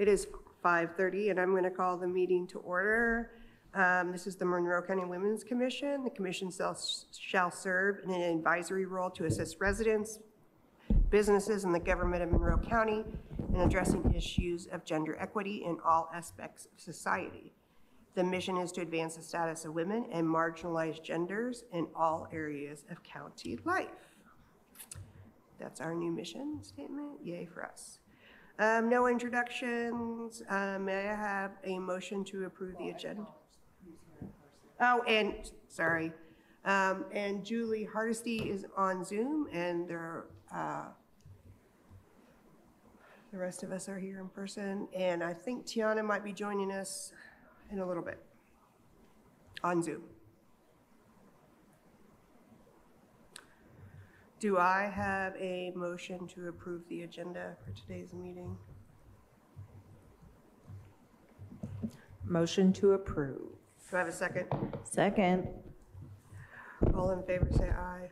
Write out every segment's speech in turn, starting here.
It is 5:30 and I'm going to call the meeting to order. This is the Monroe County Women's Commission. The commission shall serve in an advisory role to assist residents, businesses, and the government of Monroe County in addressing issues of gender equity in all aspects of society. The mission is to advance the status of women and marginalized genders in all areas of county life. That's our new mission statement. Yay for us. No introductions. May I have a motion to approve the agenda? Oh, and sorry. And Julie Hardesty is on Zoom, and the rest of us are here in person. And I think Tiana might be joining us in a little bit on Zoom. Do I have a motion to approve the agenda for today's meeting? Motion to approve. Do I have a second? Second. All in favor say aye.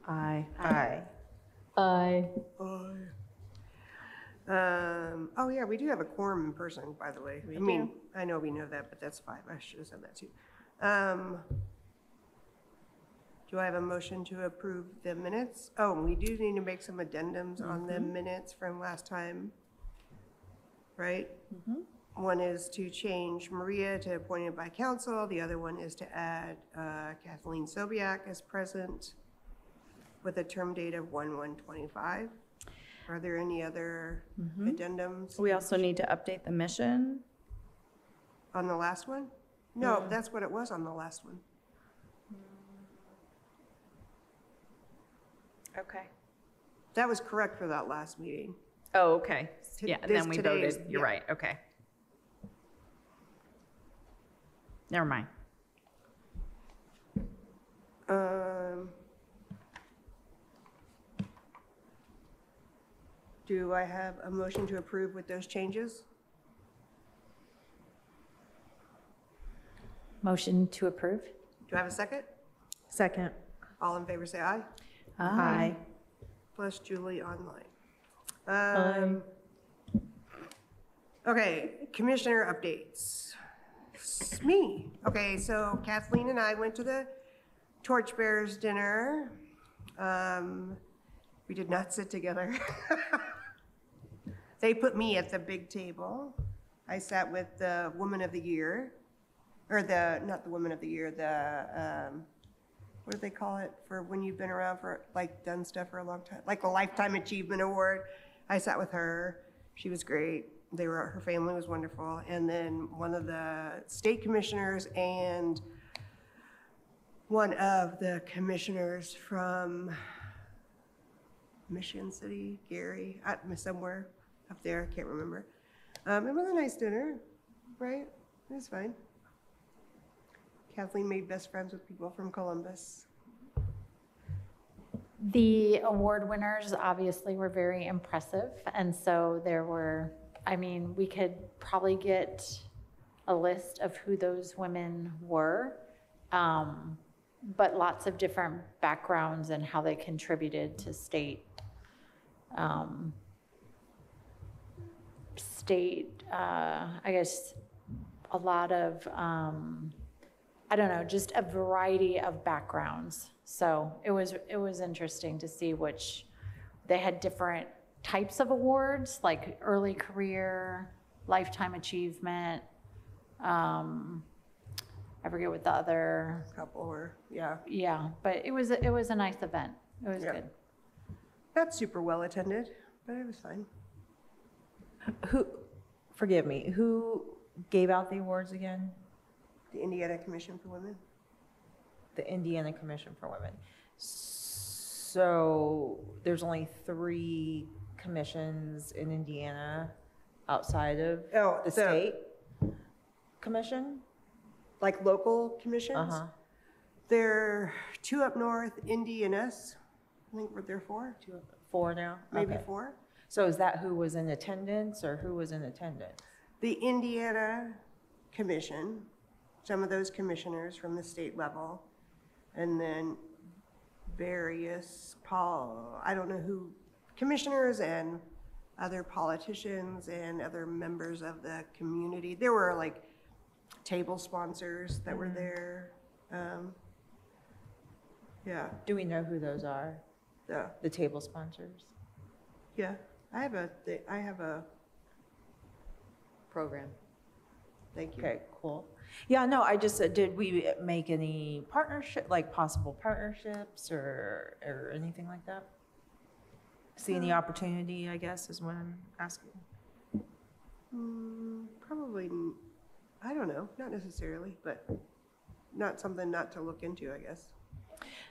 Aye. Aye. Aye. Oh yeah, we do have a quorum in person, by the way. I mean, I know we know that, but that's fine. I should have said that too. Do I have a motion to approve the minutes? Oh, we do need to make some addendums on the minutes from last time, right? One is to change Maria to appointed by council. The other one is to add Kathleen Sobiak as present with a term date of 1/1/25. Are there any other addendums? We also need to update the mission. On the last one? No, that's what it was on the last one. Okay. That was correct for that last meeting. Oh, okay. Yeah, and then we today's- voted. You're yeah. right. Okay. Never mind. Do I have a motion to approve with those changes? Motion to approve? Do I have a second? Second. All in favor say aye. Aye. Plus Julie online. Aye. Okay, commissioner updates. It's me. Okay, so Kathleen and I went to the Torchbearers dinner. We did not sit together. They put me at the big table. I sat with the Woman of the Year, or not the Woman of the Year, what do they call it for when you've been around for, like, done stuff for a long time? Like a Lifetime Achievement Award. I sat with her. She was great. Her family was wonderful. And then one of the state commissioners and one of the commissioners from Mission City, Gary, somewhere up there, I can't remember. It was a nice dinner, right? It was fine. Kathleen made best friends with people from Columbus. The award winners obviously were very impressive. And so there were, we could probably get a list of who those women were, but lots of different backgrounds and how they contributed to state, I guess a lot of, just a variety of backgrounds. So it was interesting to see they had different types of awards, like early career, lifetime achievement. I forget what the other Couple were, yeah. Yeah, but it was a nice event. It was good. Not super well attended, but it was fine. Forgive me, who gave out the awards again? The Indiana Commission for Women. The Indiana Commission for Women. So there's only 3 commissions in Indiana outside of the state commission? Like local commissions? There are 2 up north, Indy and us. I think we're there 4. 4 now? Maybe Okay. 4. So is that who was in attendance or who was in attendance? The Indiana Commission, some of those commissioners from the state level, and then various I don't know who, commissioners and other politicians and other members of the community. There were like table sponsors that were there. Yeah, Do we know who those are? The table sponsors? yeah. I have a, Program. thank you. Okay, cool. Yeah, no, I just, did we make any partnership, like possible partnerships or anything like that? See any opportunity, I guess, is what I'm asking. Probably, I don't know, not necessarily, but not something not to look into, I guess.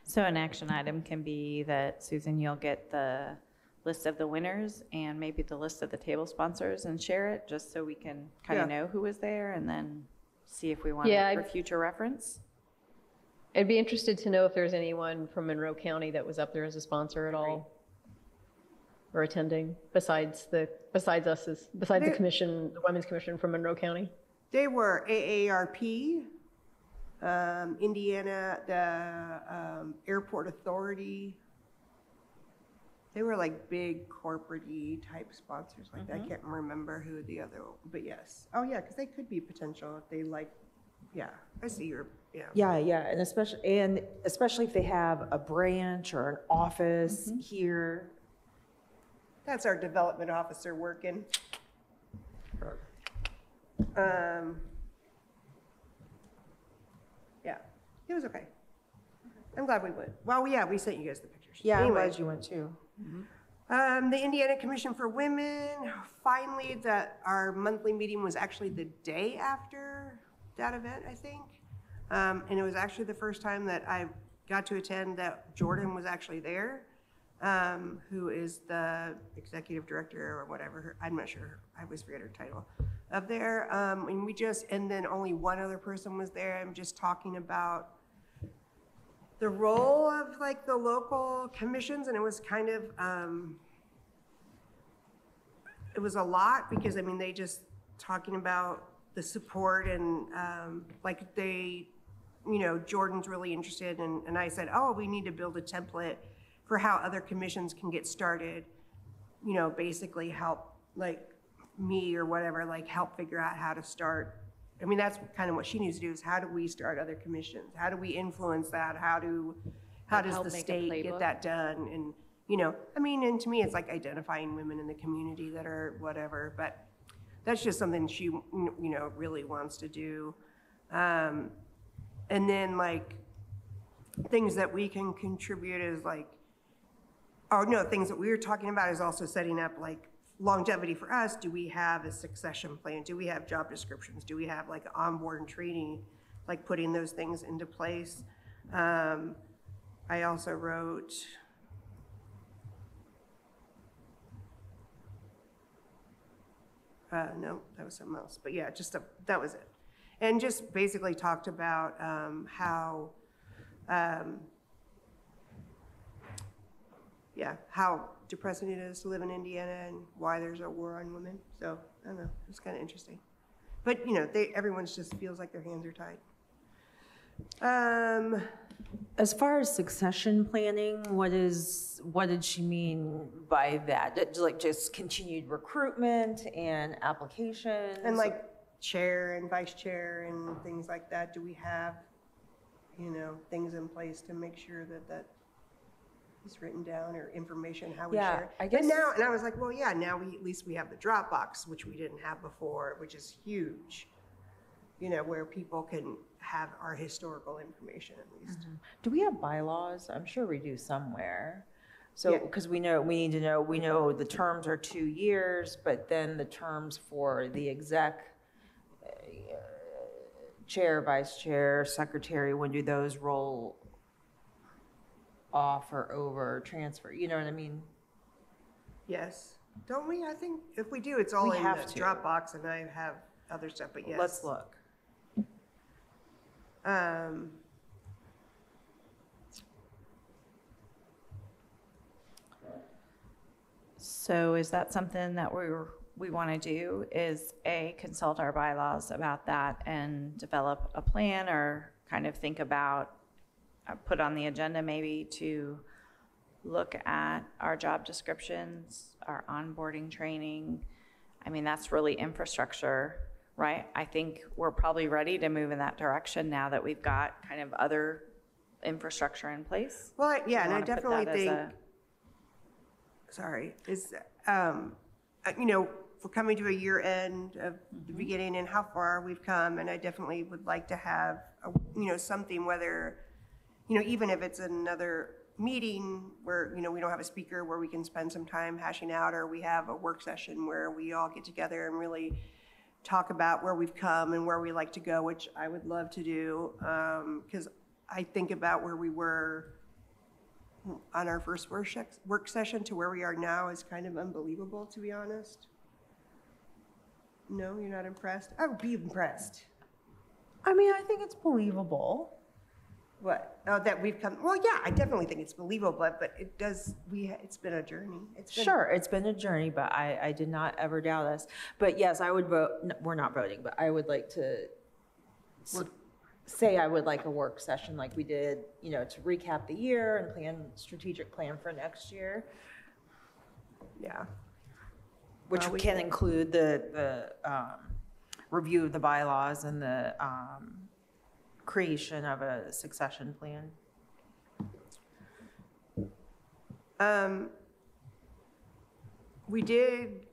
So an action item can be that, Susan, you'll get the list of the winners and maybe the list of the table sponsors and share it, just so we can kind of Yeah. know who was there and then see if we want Yeah, it for future reference. I'd be interested to know if there's anyone from Monroe County that was up there as a sponsor at all or attending besides the There- commission, the Women's Commission from Monroe County. They were AARP, Indiana, the Airport Authority. They were like big corporate-y type sponsors like that. I can't remember who the other, but yes. Oh, yeah, because they could be potential if they like, yeah, I see your, yeah. Yeah, and especially if they have a branch or an office here. That's our development officer working. Yeah, it was okay. I'm glad we went. Well, yeah, we sent you guys the pictures. Yeah, I'm Anyway. glad you went too. The Indiana Commission for Women, finally, our monthly meeting was actually the day after that event, I think. And it was actually the first time that I got to attend that Jordan was actually there, who is the executive director or whatever, I'm not sure, I always forget her title, of there. And then only one other person was there. I'm just talking about the role of like the local commissions, and it was kind of, it was a lot because they just talking about the support and like Jordan's really interested and I said, oh, we need to build a template for how other commissions can get started, basically help like me or whatever, like help figure out how to start. That's kind of what she needs to do is how do we start other commissions? How do we influence that? How does help the make a state playbook? get that done? And, and to me, it's like identifying women in the community that are whatever, but that's just something she, really wants to do. And then like things that we can contribute is like, things that we were talking about is also setting up like longevity for us. Do we have a succession plan? Do we have job descriptions? Do we have like onboard and training, like putting those things into place? I also wrote, no, that was something else, but yeah, that was it. And just basically talked about how depressing it is to live in Indiana and why there's a war on women. So, I don't know, it's kind of interesting. But, everyone just feels like their hands are tied. As far as succession planning, what did she mean by that? Like just continued recruitment and applications? And like chair and vice chair and things like that, do we have, things in place to make sure that is written down or information, how we share it? I guess. But now, and I was like, well, yeah, now at least we have the Dropbox, which we didn't have before, which is huge, where people can have our historical information at least. Do we have bylaws? I'm sure we do somewhere. So, Yeah. because we need to know, we know the terms are 2 years, but then the terms for the exec, chair, vice chair, secretary, when do those roll off or over, transfer? You know what I mean? Yes. Don't we? I think if we do, it's all We in have the to. Dropbox and I have other stuff, but yes. Let's look. So is that something that we want to do, is consult our bylaws about that and develop a plan, or kind of think about, put on the agenda maybe to look at our job descriptions, our onboarding training. I mean, that's really infrastructure, right? I think we're probably ready to move in that direction now that we've got kind of other infrastructure in place. Well, yeah, and I wanna put definitely that as think, a- sorry, is, we're coming to a year end of the beginning and how far we've come, and I definitely would like to have, something, whether, even if it's another meeting where, we don't have a speaker, where we can spend some time hashing out, or we have a work session where we all get together and really talk about where we've come and where we like to go, which I would love to do, because I think about where we were on our first work session to where we are now is kind of unbelievable, to be honest. No, you're not impressed? I would be impressed. I mean, I think it's believable. What? Oh, that we've come, well, yeah, I definitely think it's believable, but it's been a journey. Sure, it's been a journey, but I did not ever doubt us. But yes, I would vote, no, we're not voting, but I would like to say I would like a work session like we did, to recap the year and strategic plan for next year, Yeah. which Well, we can can- include the review of the bylaws and the creation of a succession plan.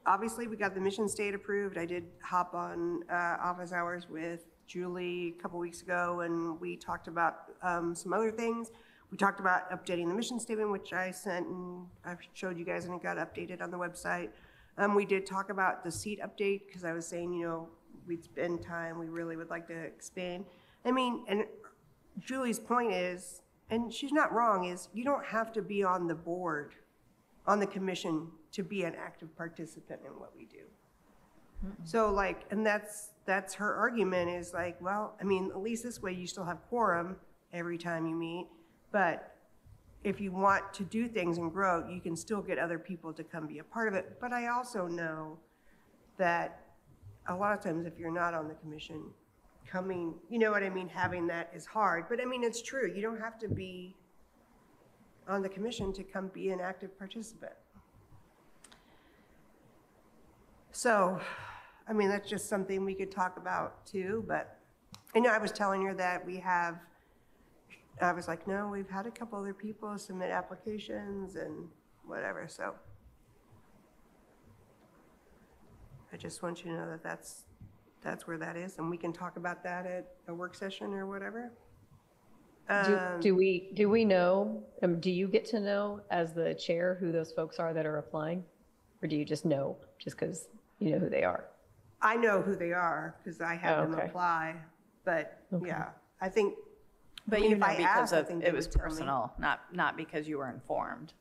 Obviously, we got the mission state approved. I did hop on office hours with Julie a couple weeks ago, and we talked about some other things. We talked about updating the mission statement, which I sent and I showed you guys, and it got updated on the website. We did talk about the seat update, because I was saying, we'd spend time, we really would like to expand. I mean, and Julie's point is, and she's not wrong, is you don't have to be on the board, on the commission, to be an active participant in what we do. So and that's her argument, is like, well, I mean, at least this way you still have quorum every time you meet, but if you want to do things and grow, you can still get other people to come be a part of it. But I also know that a lot of times if you're not on the commission, coming, having that is hard. But I mean, it's true. You don't have to be on the commission to come be an active participant. So, I mean, that's just something we could talk about too, but I was telling her that I was like, no, we've had a couple other people submit applications and whatever, so. I just want you to know that that's where that is, and we can talk about that at a work session or whatever. Do we know, do you get to know as the chair who those folks are that are applying? Or do you just know, just because you know who they are? I know who they are because I had them okay. apply, but Okay. yeah, I think. But I mean, you if know I because asked, I of, think they it was would tell me. personal, not because you were informed.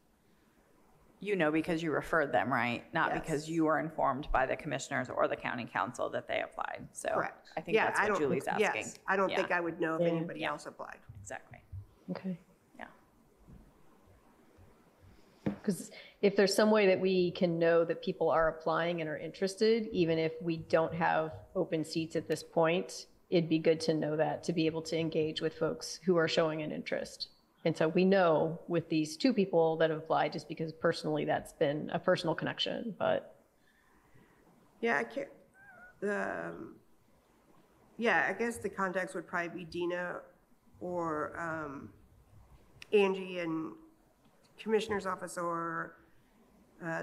You know because you referred them, right? Not because Yes. you were informed by the commissioners or the county council that they applied. So Correct. I think that's I what don't- Julie's asking. Yes, I don't Yeah. think I would know if Yeah. anybody Yeah. else applied. Exactly. Okay. Yeah. Because if there's some way that we can know that people are applying and are interested, even if we don't have open seats at this point, it'd be good to know that, to be able to engage with folks who are showing an interest. And so we know with these two people that have applied, just because personally that's been a personal connection, but Yeah, I can't, I guess the contacts would probably be Dina or Angie in Commissioner's office, or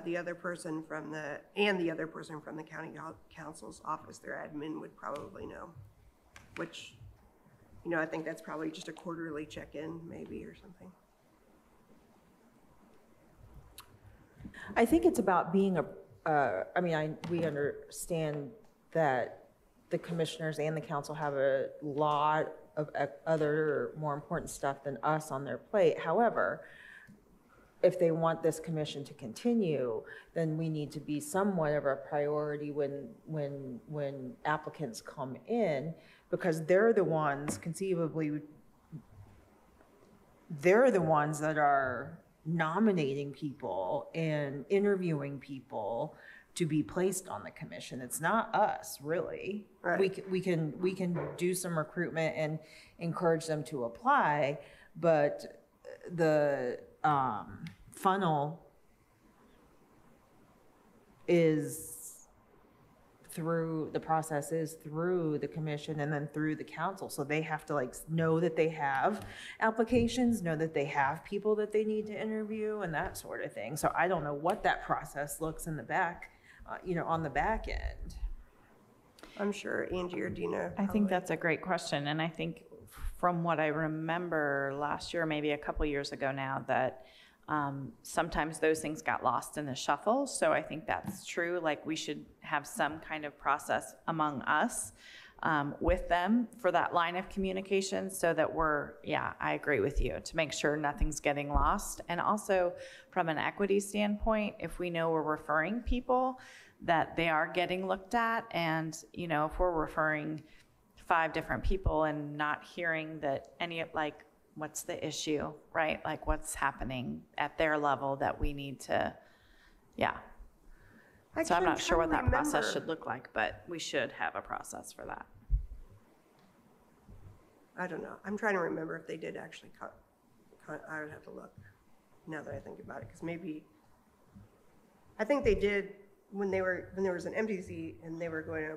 the other person from the county council's office. Their admin would probably know, which, I think that's probably just a quarterly check-in maybe or something. I think it's about being we understand that the commissioners and the council have a lot of other more important stuff than us on their plate. However, if they want this commission to continue, then we need to be somewhat of a priority when applicants come in, because they're the ones that are nominating people and interviewing people to be placed on the commission. It's not us, really. Right. We can do some recruitment and encourage them to apply, but the funnel is through, the process is through the commission and then through the council. So they have to like know that they have applications, know that they have people that they need to interview and that sort of thing. So I don't know what that process looks in the back, on the back end. I'm sure Angie or Dina. I think that's a great question, and I think from what I remember last year, maybe a couple years ago now, that sometimes those things got lost in the shuffle. So I think that's true. Like, we should have some kind of process among us with them for that line of communication, so that I agree with you, to make sure nothing's getting lost. And also from an equity standpoint, if we know we're referring people, that they are getting looked at. And, if we're referring 5 different people and not hearing that what's the issue, right? Like, what's happening at their level that we need to, So I'm not sure what that process should look like, but we should have a process for that. I don't know. I'm trying to remember if they did actually I would have to look now that I think about it, because I think they did when there was an empty seat and they were going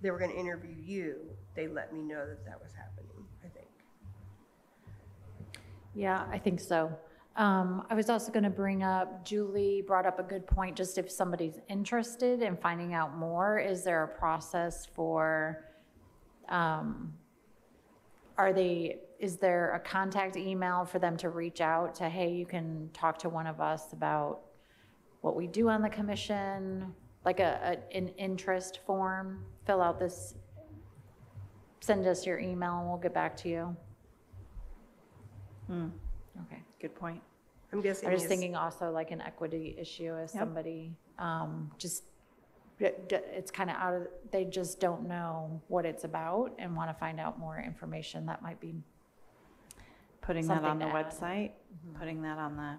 to interview you. They let me know that was happening, I think. Yeah, I think so. I was also going to bring up, Julie brought up a good point, just if somebody's interested in finding out more, is there a process for, is there a contact email for them to reach out to, hey, you can talk to one of us about what we do on the commission, like an interest form, fill out this, send us your email and we'll get back to you. Okay. Good point. I'm guessing. I'm just thinking also like an equity issue as somebody, it's kind of out of, they just don't know what it's about and want to find out more information. That might be Putting that on the something to add. website, putting that on the,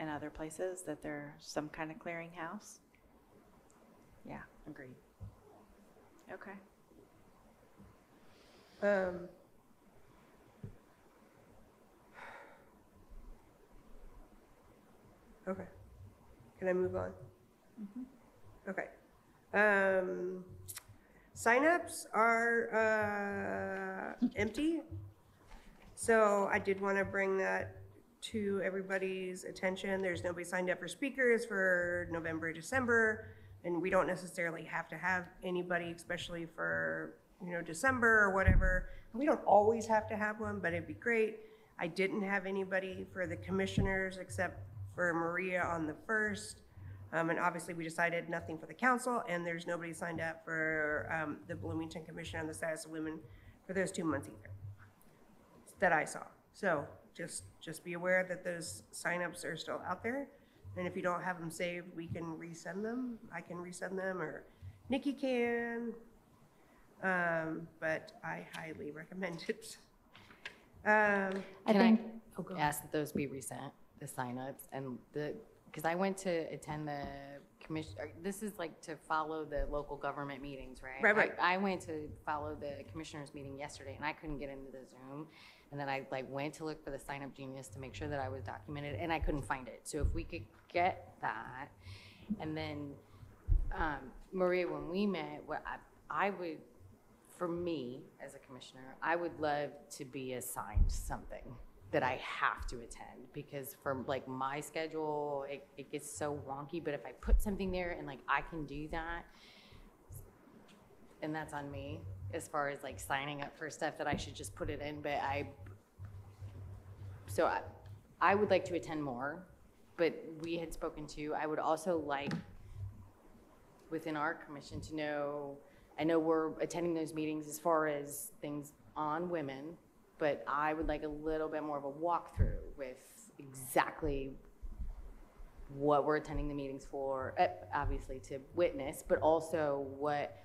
in other places, that there's some kind of clearinghouse. Yeah, agreed. Okay. Okay. Can I move on? Okay. Signups are empty. So I did want to bring that to everybody's attention. There's nobody signed up for speakers for November, December, and we don't necessarily have to have anybody, especially for, December or whatever. We don't always have to have one, but it'd be great. I didn't have anybody for the commissioners except for Maria on the 1st. And obviously we decided nothing for the council, and there's nobody signed up for the Bloomington Commission on the Status of Women for those 2 months either that I saw. So just be aware that those signups are still out there. And if you don't have them saved, we can resend them. I can resend them, or Nikki can. But I highly recommend it. I Can think, I ask that those be resent, the signups, and because I went to attend the commission, this is like to follow the local government meetings, right? Right. I went to follow the commissioners meeting yesterday, and I couldn't get into the Zoom. And then I went to look for the Sign Up Genius to make sure that I was documented, and I couldn't find it. So if we could get that, and then Maria, when we met, what I would, for me as a commissioner, I would love to be assigned something that I have to attend, because for like my schedule, it gets so wonky. But if I put something there and I can do that, and that's on me as far as signing up for stuff that I should just put it in. But I would like to attend more, but we had spoken to, I would also like within our commission to know, I know we're attending those meetings as far as things on women, but I would like a little bit more of a walkthrough with exactly what we're attending the meetings for, obviously to witness, but also what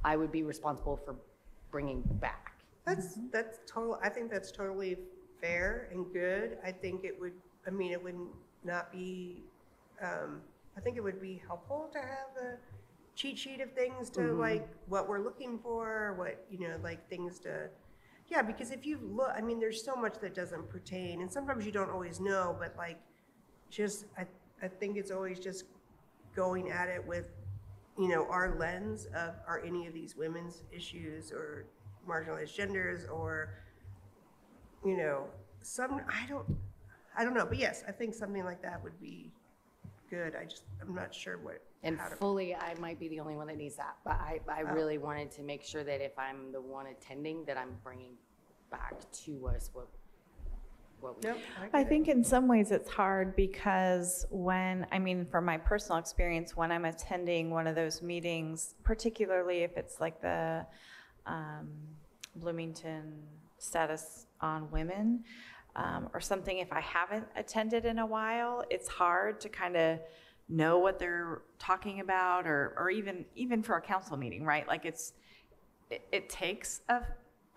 I would be responsible for bringing back. That's total. I think that's totally fair and good. I think it would. It would not be. I think it would be helpful to have a cheat sheet of things to what we're looking for, what things to. Yeah, because if you look, there's so much that doesn't pertain, and sometimes you don't always know. But I think it's always just going at it with, our lens of, are any of these women's issues or marginalized genders or, I don't know, but yes, I think something like that would be good. I'm not sure And how to. fully, I might be the only one that needs that, but I really wanted to make sure that if I'm the one attending, that I'm bringing back to us what we. Nope, I get it. think in some ways it's hard because from my personal experience, when I'm attending one of those meetings, particularly if it's like the Bloomington status on women, or something, if I haven't attended in a while, it's hard to kind of know what they're talking about, or even for a council meeting, right? Like it takes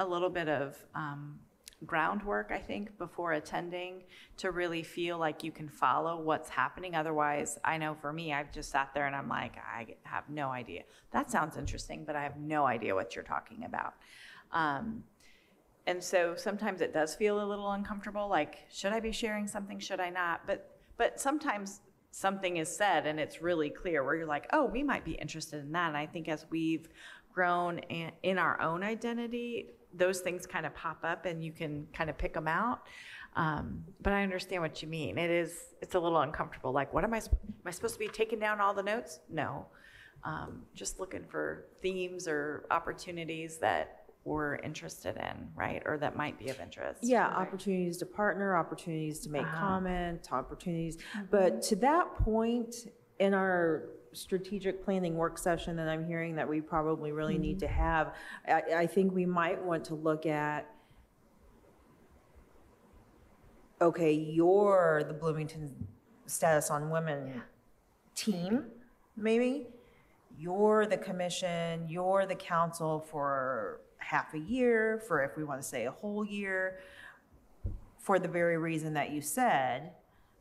a little bit of groundwork, I think, before attending to really feel like you can follow what's happening. Otherwise, I know for me, I've just sat there and I'm like, I have no idea. That sounds interesting, but I have no idea what you're talking about. And so sometimes it does feel a little uncomfortable, like, should I be sharing something? Should I not? But sometimes something is said and it's really clear where you're like, oh, we might be interested in that. And I think as we've grown in our own identity, those things kind of pop up and you can kind of pick them out. But I understand what you mean. It's a little uncomfortable. Like, what am I supposed to be taking down all the notes? No. Just looking for themes or opportunities that we're interested in, right? Or that might be of interest. Yeah, opportunities to partner, opportunities to make comment, opportunities. But to that point, in our strategic planning work session that I'm hearing that we probably really need to have, I think we might want to look at, okay, you're the Bloomington Status on Women team, maybe. You're the commission, you're the council for half a year, for if we want to say a whole year, for the very reason that you said,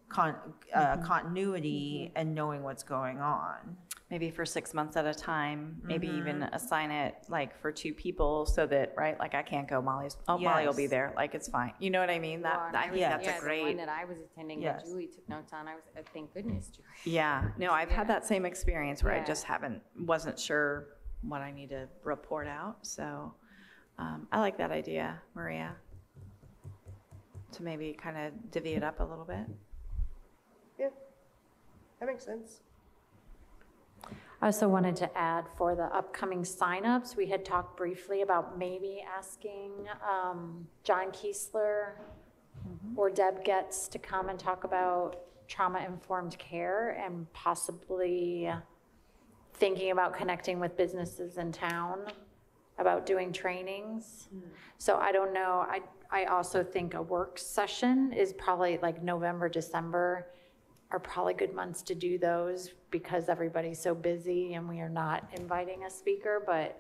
continuity and knowing what's going on. Maybe for 6 months at a time, maybe even assign it like for 2 people so that, right, like I can't go, Molly will be Yes. there, like it's fine. You know what I mean? I think that's a The great. one that I was attending that Yes. Julie took notes on, thank goodness, Julie. Yeah, no, I've had that same experience where I Yeah. just wasn't sure what I need to report out. So I like that idea, Maria, to maybe kind of divvy it up a little bit. Yeah, that makes sense. I also wanted to add for the upcoming signups, we had talked briefly about maybe asking John Kiesler or Deb Getz to come and talk about trauma-informed care and possibly thinking about connecting with businesses in town about doing trainings. So I don't know, I also think a work session is probably like November, December are probably good months to do those because everybody's so busy and we are not inviting a speaker, but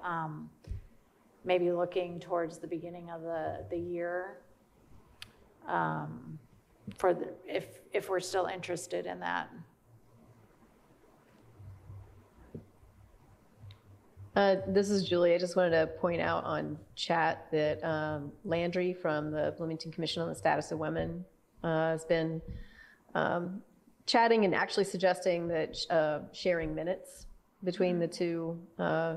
maybe looking towards the beginning of the year if we're still interested in that. This is Julie. I just wanted to point out on chat that Landry from the Bloomington Commission on the Status of Women has been chatting and actually suggesting that sharing minutes between the two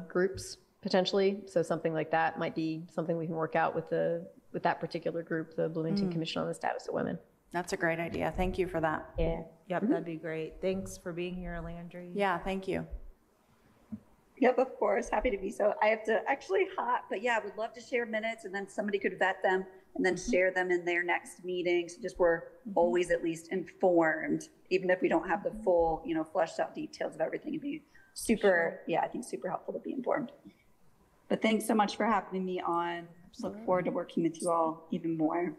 groups potentially. So something like that might be something we can work out with that particular group, the Bloomington Commission on the Status of Women. That's a great idea. Thank you for that. Yeah. Yep, that'd be great. Thanks for being here, Landry. Yeah, thank you. Yep, of course. Happy to be. So I have to actually hop, but yeah, would love to share minutes and then somebody could vet them and then share them in their next meetings. Just we're always at least informed, even if we don't have the full, fleshed out details of everything. It'd be super, I think super helpful to be informed. But thanks so much for having me on. Just look forward to working with you all even more.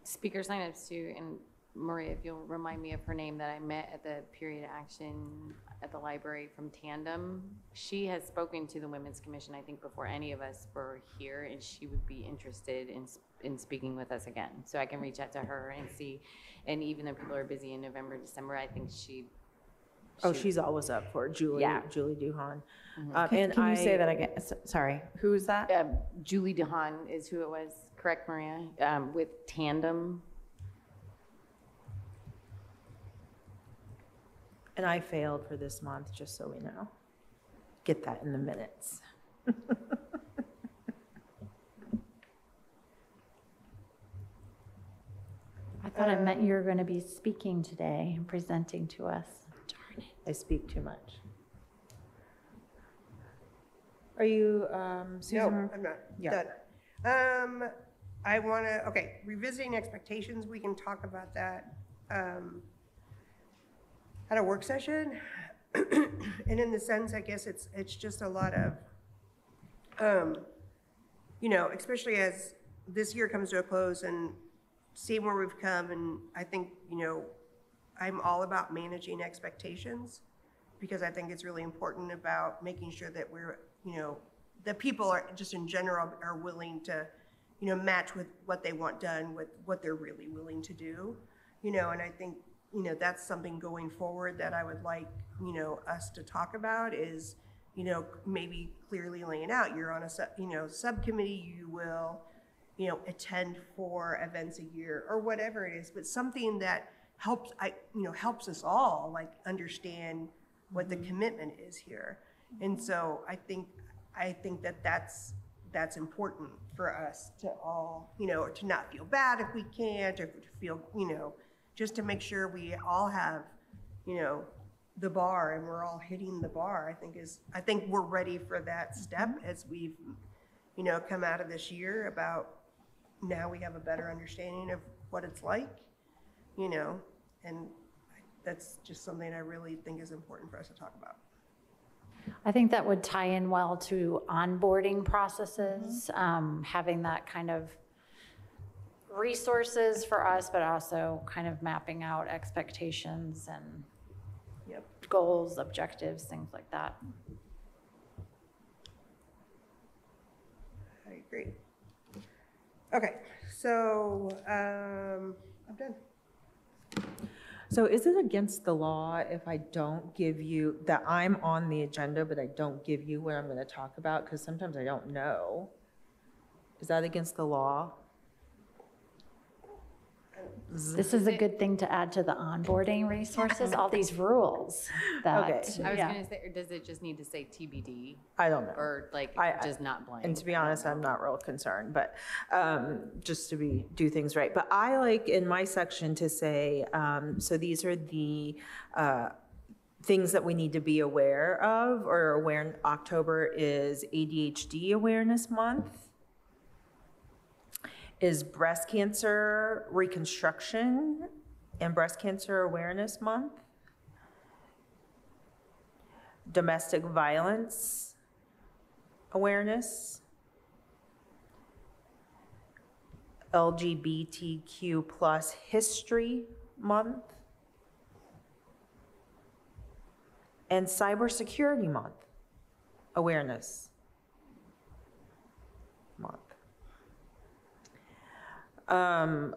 Speaker signups too, and Maria, if you'll remind me of her name that I met at the period action at the library from Tandem. She has spoken to the Women's Commission, I think, before any of us were here, and she would be interested in speaking with us again. So I can reach out to her and see, and even though people are busy in November, December, I think she'd Oh, she's always up for it, Julie, Yeah. Julie Duhan. Can you say that again? Sorry, who is that? Julie DeHaan is who it was, correct, Maria? With Tandem. And I failed for this month, just so we know. Get that in the minutes. I thought it meant you were going to be speaking today and presenting to us. Darn it. I speak too much. Are you, No, Susan? I'm not Yeah. done. I want to, okay, revisiting expectations, we can talk about that at a work session. And in the sense, I guess it's just a lot of, you know, especially as this year comes to a close and seeing where we've come, and I think, you know, I'm all about managing expectations because I think it's really important about making sure that we're, you know, that people are just in general are willing to, you know, match with what they want done with what they're really willing to do, you know, and I think, you know, that's something going forward that I would like, you know, us to talk about is, you know, maybe clearly laying out, you're on a, you know, subcommittee, you will, you know, attend 4 events a year or whatever it is, but something that helps, you know, helps us all like understand what the commitment is here. And so I think that that's important for us to all, you know, to not feel bad if we can't, or to feel, you know, just to make sure we all have, you know, the bar and we're all hitting the bar, I think we're ready for that step as we've, you know, come out of this year about now we have a better understanding of what it's like, you know, and that's just something I really think is important for us to talk about. I think that would tie in well to onboarding processes, having that kind of resources for us, but also kind of mapping out expectations and Yep. goals, objectives, things like that. I agree. Okay, so I'm done. So is it against the law if I don't give you, that I'm on the agenda, but I don't give you what I'm going to talk about? Because sometimes I don't know. Is that against the law? This is a good thing to add to the onboarding resources, all these rules that, Okay. I was yeah. gonna say, or does it just need to say TBD I don't know. or like I- just not blank? And to be honest, I'm not real concerned, but just to do things right. But I like in my section to say, so these are the things that we need to be aware of, or aware. October is ADHD Awareness Month. Is Breast Cancer Reconstruction and Breast Cancer Awareness Month. Domestic Violence Awareness. LGBTQ plus History Month. And Cybersecurity Month Awareness Month.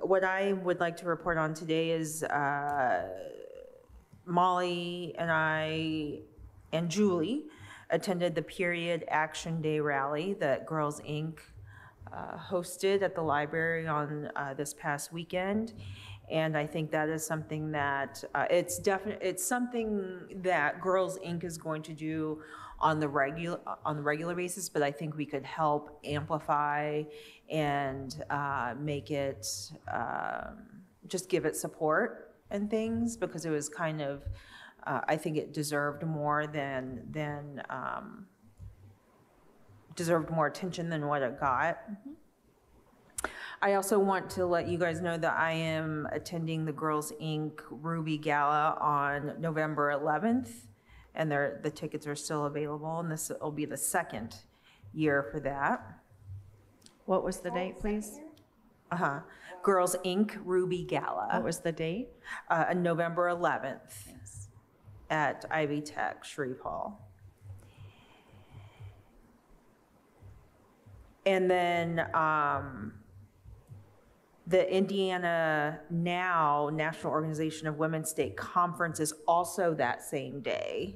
What I would like to report on today is Molly and I and Julie attended the Period Action Day rally that Girls Inc. Hosted at the library on this past weekend. And I think that is something that it's something that Girls Inc. is going to do on the regular basis, but I think we could help amplify and make it just give it support and things, because it was kind of I think it deserved more deserved more attention than what it got. Mm-hmm. I also want to let you guys know that I am attending the Girls Inc. Ruby Gala on November 11th, and the tickets are still available, and this will be the second year for that. What was the date, please? Girls Inc. Ruby Gala. What was the date? November 11th Yes. at Ivy Tech, Shreve Hall. And then the Indiana Now National Organization of Women State Conference is also that same day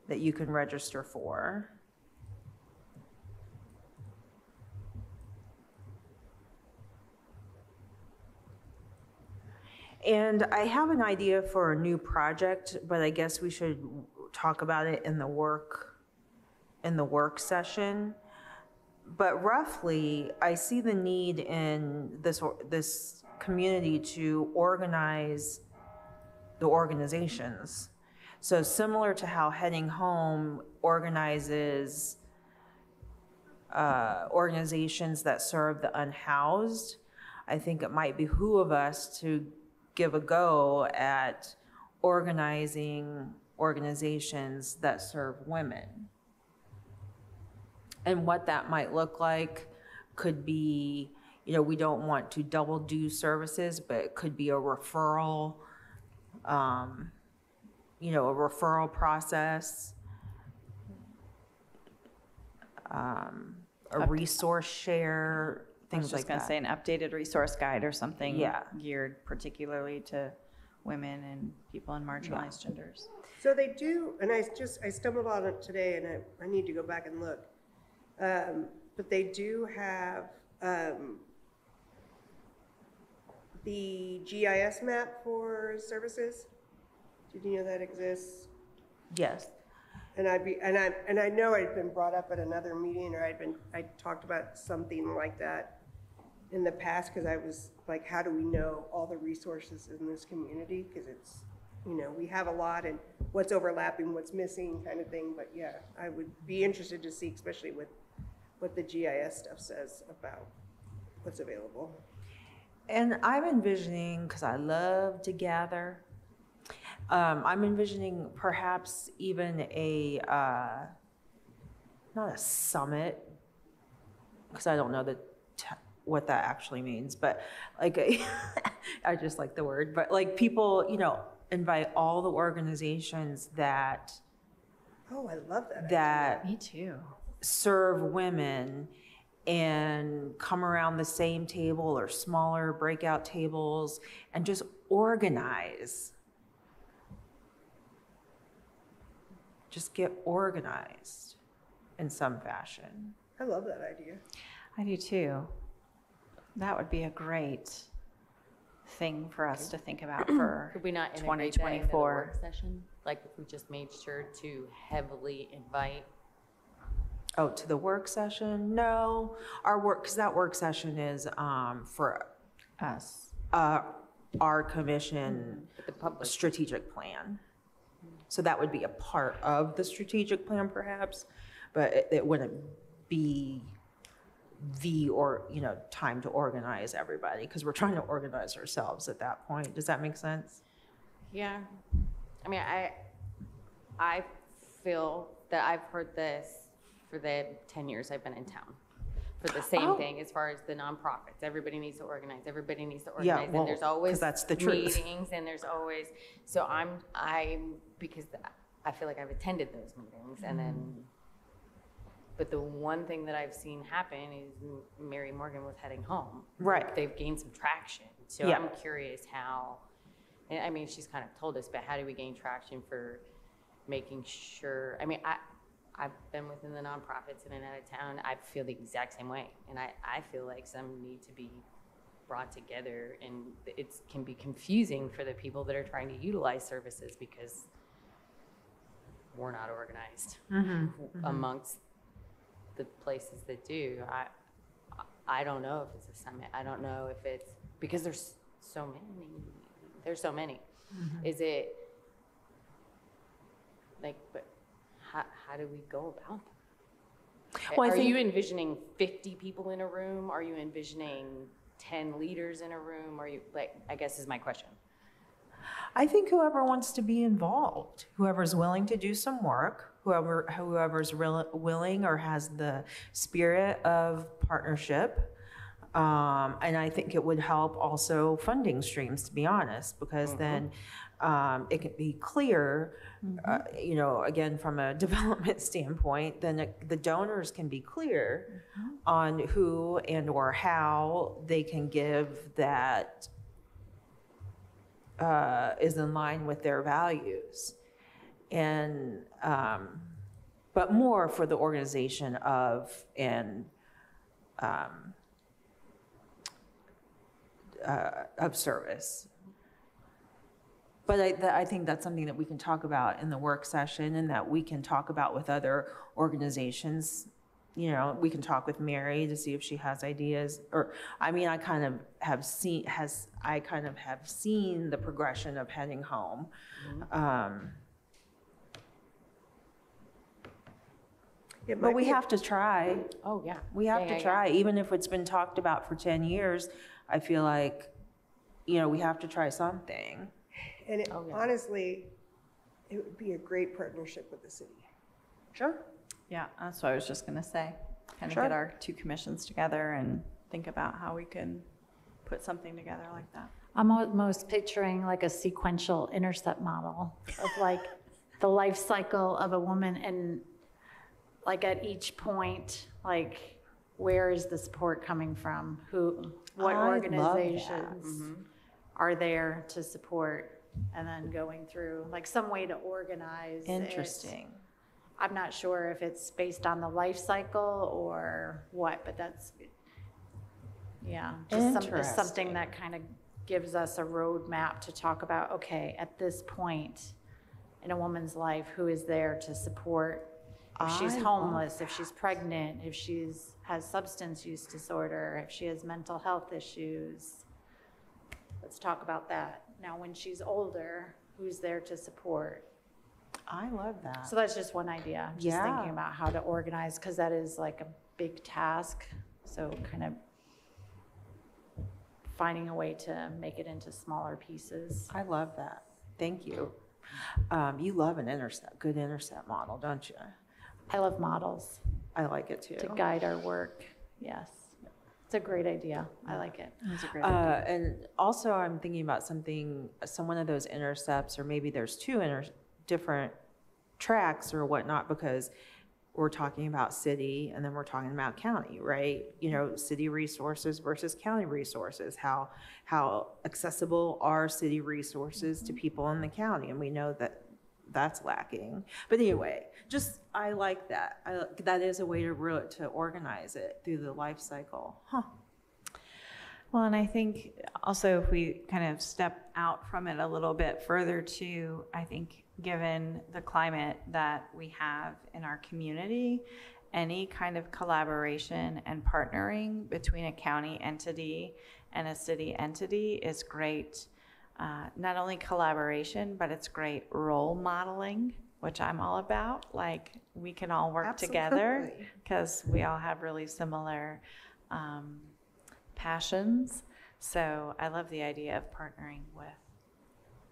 that you can register for. And I have an idea for a new project, but I guess we should talk about it in the work session. But roughly, I see the need in this community to organize the organizations. So similar to how Heading Home organizes organizations that serve the unhoused, I think it might behoove us to give a go at organizing organizations that serve women. And what that might look like could be, we don't want to double do services, but it could be a referral, a referral process, a resource share, things like that. I was just going to say an updated resource guide or something geared particularly to women and people in marginalized genders. So they do, and I stumbled on it today, and I need to go back and look. But they do have the GIS map for services. Did you know that exists? Yes. And I know I'd been brought up at another meeting, or I talked about something like that in the past, because I was like, how do we know all the resources in this community? Because it's, we have a lot, and what's overlapping, what's missing, kind of thing. But yeah, I would be interested to see, especially with what the GIS stuff says about what's available. And I'm envisioning, because I love to gather, I'm envisioning perhaps even not a summit, because I don't know what that actually means, but like I just like the word, but like people, invite all the organizations that. Oh, I love that. That Me too. serve women and come around the same table or smaller breakout tables and just organize. Just get organized in some fashion. I love that idea. I do too. That would be a great thing for us to think about for Could we not integrate that into the 2024. work session? Like if we just made sure to heavily invite. Oh, to the work session? No, because that work session is for Us. our commission The public. strategic plan. So that would be a part of the strategic plan perhaps, but it wouldn't be time to organize everybody, because we're trying to organize ourselves at that point. Does that make sense? Yeah. I mean, I feel that I've heard this for the 10 years I've been in town. For the same thing as far as the nonprofits. Everybody needs to organize. Everybody needs to organize. well, and there's always 'cause that's the truth. meetings, and there's always, so I'm because I feel like I've attended those meetings, and then, but the one thing that I've seen happen is Mary Morgan was Heading Home. Right. They've gained some traction. So Yeah. I'm curious how, and I mean, she's kind of told us, but how do we gain traction for making sure, I mean, I've been within the nonprofits in and out of town. I feel the exact same way. And I feel like some need to be brought together, and it can be confusing for the people that are trying to utilize services because we're not organized amongst the places that do. I don't know if it's a summit. I don't know if it's, because there's so many. Is it like, but how do we go about that? Well, Are you envisioning 50 people in a room? Are you envisioning 10 leaders in a room? Are you, like, I guess is my question. I think whoever wants to be involved, whoever's willing to do some work, whoever's willing or has the spirit of partnership, And I think it would help also funding streams, to be honest, because then it can be clear, you know, again, from a development standpoint, then the donors can be clear on who and or how they can give that is in line with their values. And, but more for the organization of service. But I think that's something that we can talk about in the work session, and that we can talk about with other organizations. You know, we can talk with Mary to see if she has ideas, or, I mean, I kind of have seen the progression of heading home. But we have to try. Oh, yeah. We have Yeah, to yeah, try, even if it's been talked about for 10 years, I feel like, you know, we have to try something. And Oh, yeah. honestly, it would be a great partnership with the city. Sure. Yeah, that's what I was just gonna say. Kind of Sure. get our two commissions together and think about how we can put something together like that. I'm almost picturing like a sequential intercept model of like the life cycle of a woman, and like at each point, like where is the support coming from? What I love organizations are there to support? And then going through like some way to organize it. Interesting. I'm not sure if it's based on the life cycle or what, but that's, yeah, just something Interesting. that kind of gives us a roadmap to talk about, okay, at this point in a woman's life, who is there to support? If she's I love homeless, if she's pregnant, if has substance use disorder, if she has mental health issues. Let's talk about that. Now, when she's older, who's there to support? I love that. So that's just one idea, just Yeah. thinking about how to organize, because that is like a big task. So kind of finding a way to make it into smaller pieces. I love that. Thank you. You love an good intercept model, don't you? I love models I like it too. to guide our work. Yes. It's a great idea. I like it. It's a great idea. And also, I'm thinking about one of those intercepts, or maybe there's two different tracks or whatnot, because we're talking about city and then we're talking about county, right? You know, city resources versus county resources. How accessible are city resources to people in the county? And we know that that's lacking. But anyway, I like that. That is a way to organize it through the life cycle. Huh. Well, and I think also if we kind of step out from it a little bit further too, I think given the climate that we have in our community, any kind of collaboration and partnering between a county entity and a city entity is great. Not only collaboration, but it's great role modeling, which I'm all about. Like, we can all work together Absolutely. because we all have really similar passions. So I love the idea of partnering with,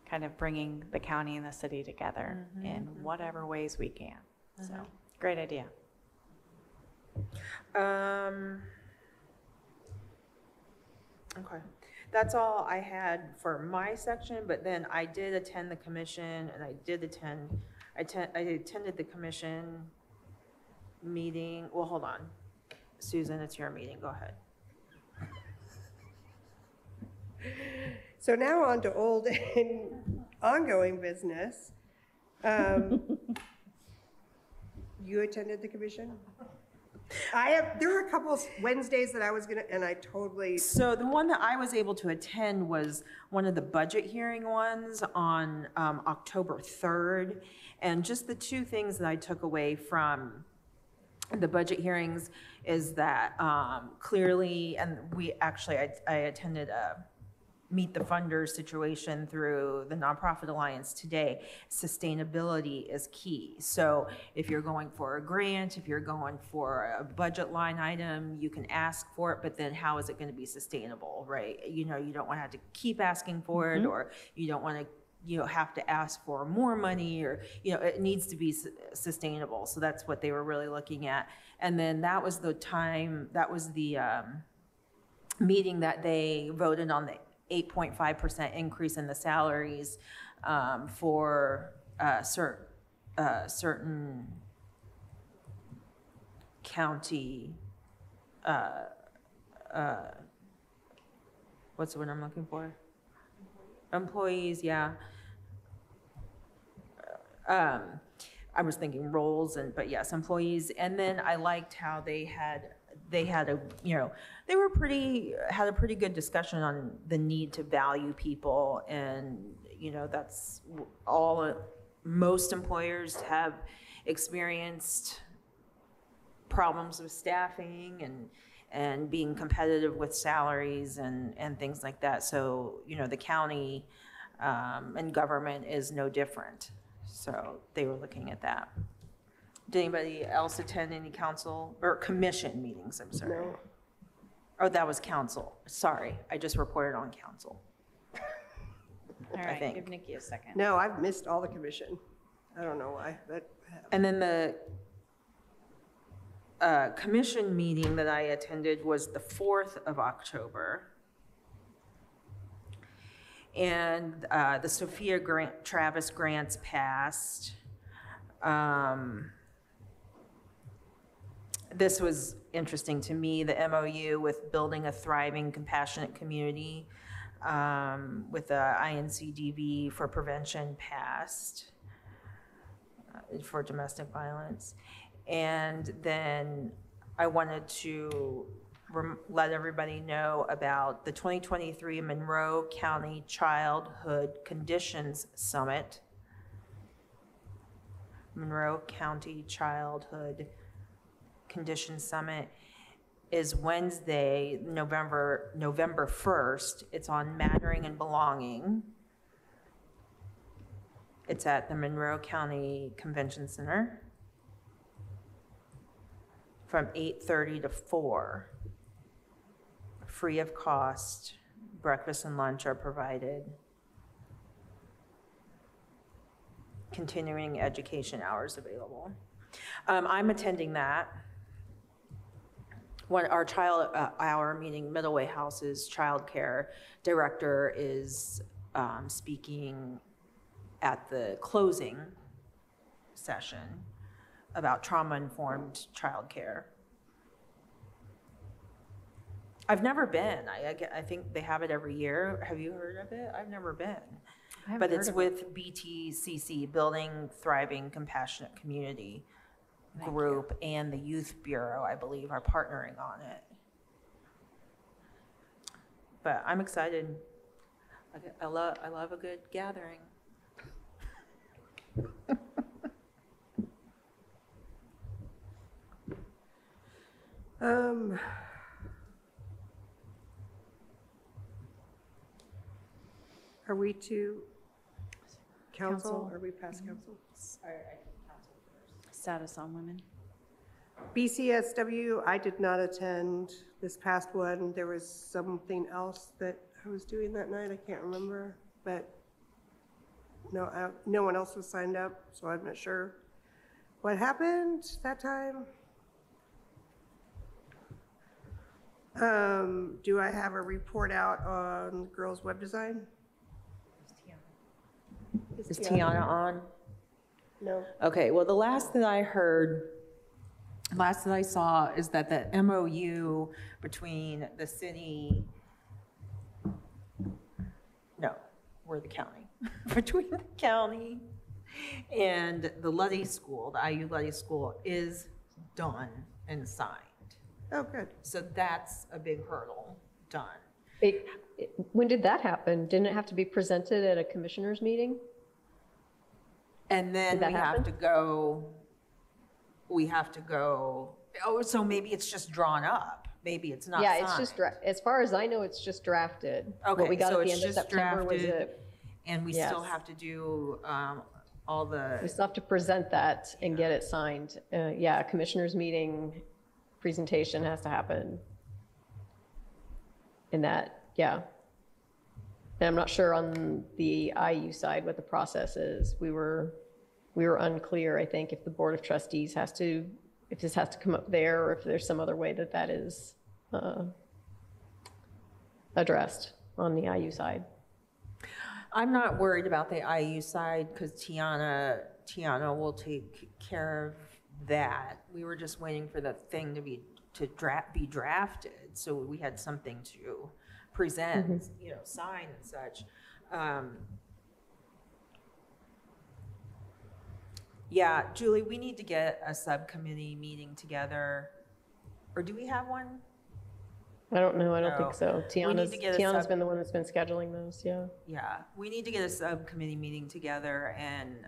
kind of bringing the county and the city together in whatever ways we can. So, great idea. Okay. That's all I had for my section, but then I did attend the commission, and I attended the commission meeting. Well, hold on. Susan, it's your meeting. Go ahead. So now on to old and ongoing business. You attended the commission? There were a couple Wednesdays that I was gonna, and I totally, So the one that I was able to attend was one of the budget hearing ones on October 3rd. And just the two things that I took away from the budget hearings is that clearly, and I attended a Meet the Funders situation through the Nonprofit Alliance today. Sustainability is key. So if you're going for a grant, if you're going for a budget line item, you can ask for it, but then how is it going to be sustainable, right? You know, you don't want to have to keep asking for it, or you don't want to have to ask for more money, or, it needs to be sustainable. So that's what they were really looking at. And then that was the meeting that they voted on the 8.5% increase in the salaries for certain county, what's the word I'm looking for? Employees, yeah. I was thinking roles but yes, employees. And then I liked how they had a, they had a pretty good discussion on the need to value people. And, that's most employers have experienced problems with staffing and being competitive with salaries and things like that. So, the county and government is no different. So they were looking at that. Did anybody else attend any council or commission meetings? I'm sorry. No. Oh, that was council. Sorry, I just reported on council. All right, think. give Nikki a second. No, I've missed all the commission. I don't know why, but. And then the commission meeting that I attended was the 4th of October. And the Sophia Travis grants passed. This was interesting to me, the MOU with building a thriving, compassionate community with the INCDB for prevention passed for domestic violence. And then I wanted to let everybody know about the 2023 Monroe County Childhood Conditions Summit. Monroe County Childhood Conditions Summit is Wednesday, November 1st. It's on Mattering and Belonging. It's at the Monroe County Convention Center from 8:30 to 4. Free of cost. Breakfast and lunch are provided. Continuing education hours available. I'm attending that. Our meeting, Middleway House's child care director is speaking at the closing session about trauma-informed child care. I've never been. I think they have it every year. Have you heard of it? I've never been. But it's with BTCC, Building Thriving Compassionate Community Group, and the Youth Bureau, I believe, are partnering on it. But I'm excited. I love a good gathering. Are we to council? Are we past council? Status on women. BCSW, I did not attend this past one. There was something else that I was doing that night. I can't remember, but no one else was signed up, so I'm not sure what happened that time. Do I have a report out on girls' web design? Is Tiana on? No. Okay, well, the last that I saw is that the MOU between the city, we're the county, between the county and the Luddy School, the IU Luddy School, is done and signed. Oh, good. So that's a big hurdle done. When did that happen? Didn't it have to be presented at a commissioners meeting? And then Did that we have happen? to go, oh, so maybe it's just drawn up. Maybe it's not Yeah, signed. it's just, as far as I know, it's just drafted. Okay, What we got so at the it's end of just September was drafted. it. And we still Yes. have to do all the, We still have to present that and get it signed. Yeah, commissioners meeting presentation has to happen. In that, yeah. And I'm not sure on the IU side what the process is. We were unclear, I think, if the Board of Trustees if this has to come up there, or if there's some other way that is addressed on the IU side. I'm not worried about the IU side because Tiana will take care of that. We were just waiting for the thing to be drafted, so we had something to present, sign and such. Yeah, Julie, we need to get a subcommittee meeting together, or do we have one? I don't know, I don't No. think so. We need to get a Tiana's been the one that's been scheduling those, yeah. Yeah, we need to get a subcommittee meeting together and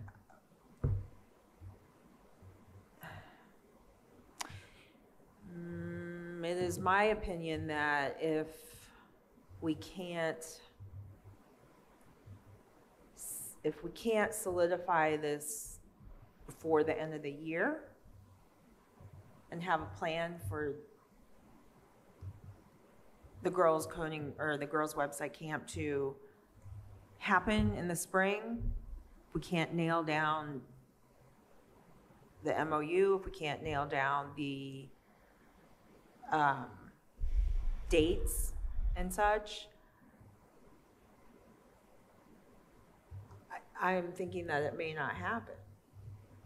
it is my opinion that if we can't solidify this before the end of the year and have a plan for the girls coding or the girls website camp to happen in the spring, if we can't nail down the MOU, if we can't nail down the dates and such, I'm thinking that it may not happen.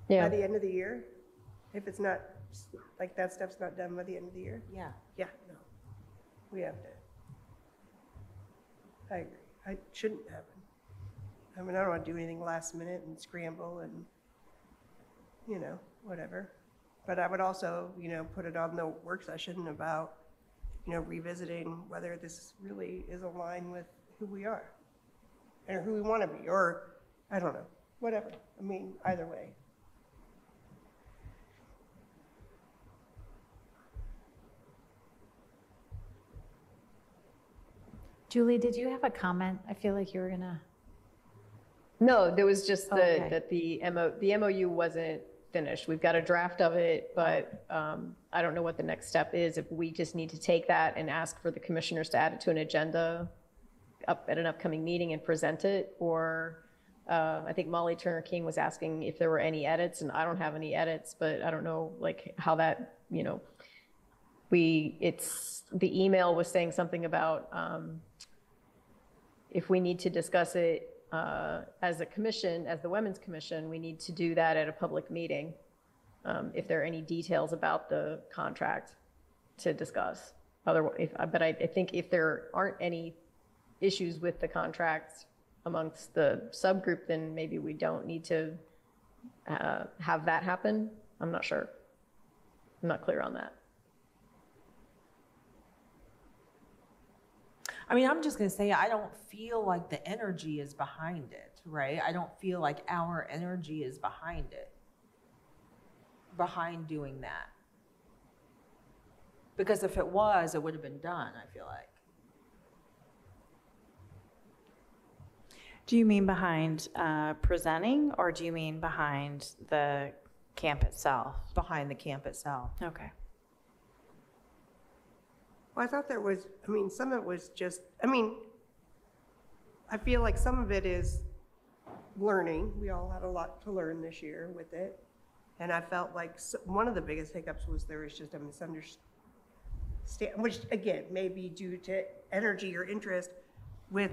By Yeah, the end of the year? If it's not, like, that stuff's not done by the end of the year? Yeah. Yeah, no. We have to. I agree. It shouldn't happen. I mean, I don't want to do anything last minute and scramble and, whatever. But I would also, put it on the work session about, revisiting whether this really is aligned with who we are or who we want to be, or I don't know, whatever. I mean, either way. Julie, did you have a comment? I feel like you were gonna. no, there was just Okay. that the MOU wasn't finished. We've got a draft of it, but I don't know what the next step is. If we just need to take that and ask for the commissioners to add it to an agenda up at an upcoming meeting and present it, or I think Molly Turner King was asking if there were any edits, and I don't have any edits, but I don't know like how that, the email was saying something about if we need to discuss it as a commission, as the Women's Commission, we need to do that at a public meeting. If there are any details about the contract to discuss. But I think if there aren't any issues with the contract amongst the subgroup, then maybe we don't need to have that happen. I'm not sure. I'm not clear on that. I mean, I'm just gonna say, I don't feel like the energy is behind it, right? I don't feel like our energy is behind it, behind doing that. Because if it was, it would have been done, I feel like. Do you mean behind presenting, or do you mean behind the camp itself? Behind the camp itself. Okay. Well, I thought there was, some of it was just, I feel like some of it is learning. We all had a lot to learn this year with it. And I felt like one of the biggest hiccups was there was just a misunderstanding, which again, may be due to energy or interest with,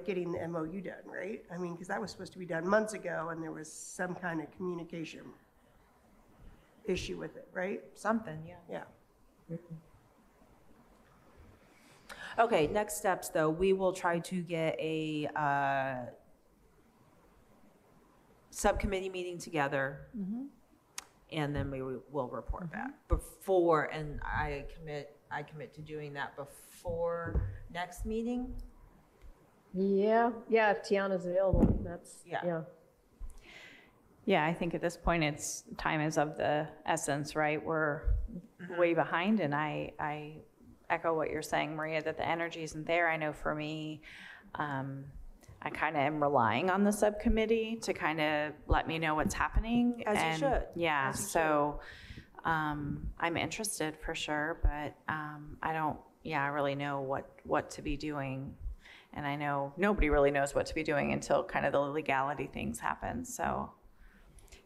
getting the MOU done, right? Because that was supposed to be done months ago and there was some kind of communication issue with it, right? Something, yeah. Yeah. Okay, next steps though, we will try to get a subcommittee meeting together. And then we will report back before, and I commit to doing that before next meeting. Yeah, if Tiana's available, that's, Yeah. Yeah, I think at this point, time is of the essence, right? We're way behind, and I echo what you're saying, Maria, that the energy isn't there. I know for me, I kind of am relying on the subcommittee to kind of let me know what's happening. As you should. Yeah, As you so I'm interested for sure, but I don't, really know what to be doing. And I know nobody really knows what to be doing until kind of the legality things happen. So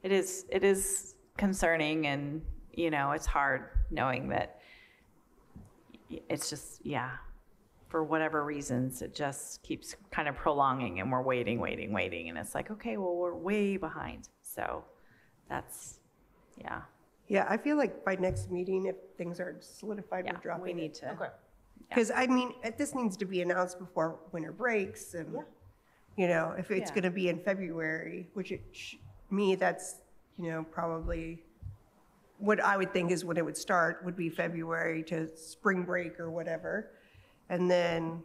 it is concerning, and, it's hard knowing that it's just, for whatever reasons, it just keeps kind of prolonging and we're waiting. And it's like, okay, well, we're way behind. So that's, yeah. Yeah, I feel like by next meeting, if things are solidified, we're Yeah, dropping we it. need to. Because, I mean, this needs to be announced before winter breaks and, you know, if it's Yeah. going to be in February, which me, that's, you know, probably what I would think is when it would start would be February to spring break or whatever. And then,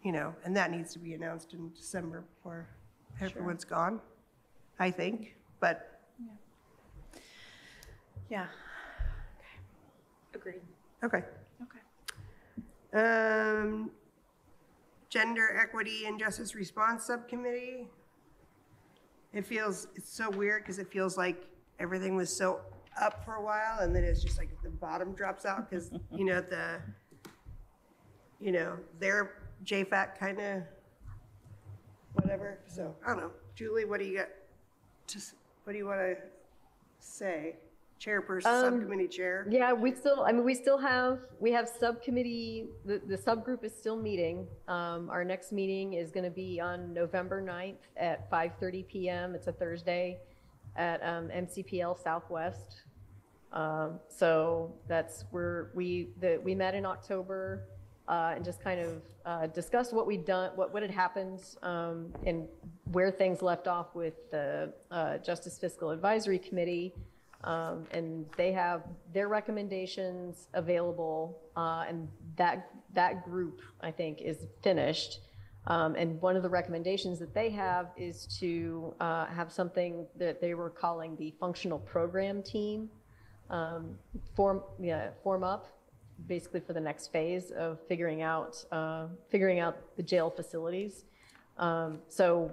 you know, and that needs to be announced in December before everyone's gone, I think. But Yeah. Agreed. okay. Okay. Gender Equity and Justice Response Subcommittee. It's so weird because it feels like everything was so up for a while and then it's just like the bottom drops out because, you know, their JFAC kind of whatever. So I don't know. Julie, what do you want to say? Chairperson, subcommittee chair. Yeah, we have subcommittee, the subgroup is still meeting. Our next meeting is going to be on November 9th at 5:30 PM. It's a Thursday at MCPL Southwest. So that's where we met in October and just kind of discussed what we'd done, what had happened, and where things left off with the Justice Fiscal Advisory Committee. And they have their recommendations available, and that group, I think, is finished. And one of the recommendations that they have is to have something that they were calling the functional program team form up, basically for the next phase of figuring out the jail facilities. So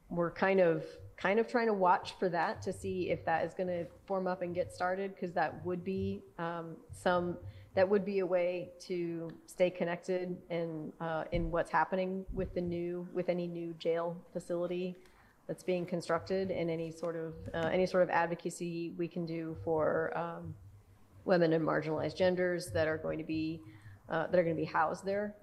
we're kind of trying to watch for that to see if that is going to form up and get started, because that would be a way to stay connected and in what's happening with any new jail facility that's being constructed, and any sort of advocacy we can do for women and marginalized genders that are going to be housed there.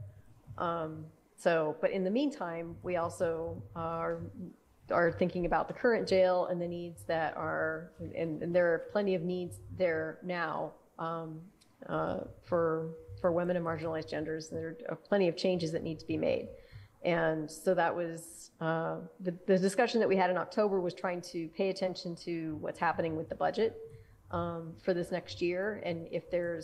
But in the meantime, we also are thinking about the current jail and the needs that are, and there are plenty of needs there now for women and marginalized genders. And there are plenty of changes that need to be made. And so that was the discussion that we had in October, was trying to pay attention to what's happening with the budget for this next year. And if there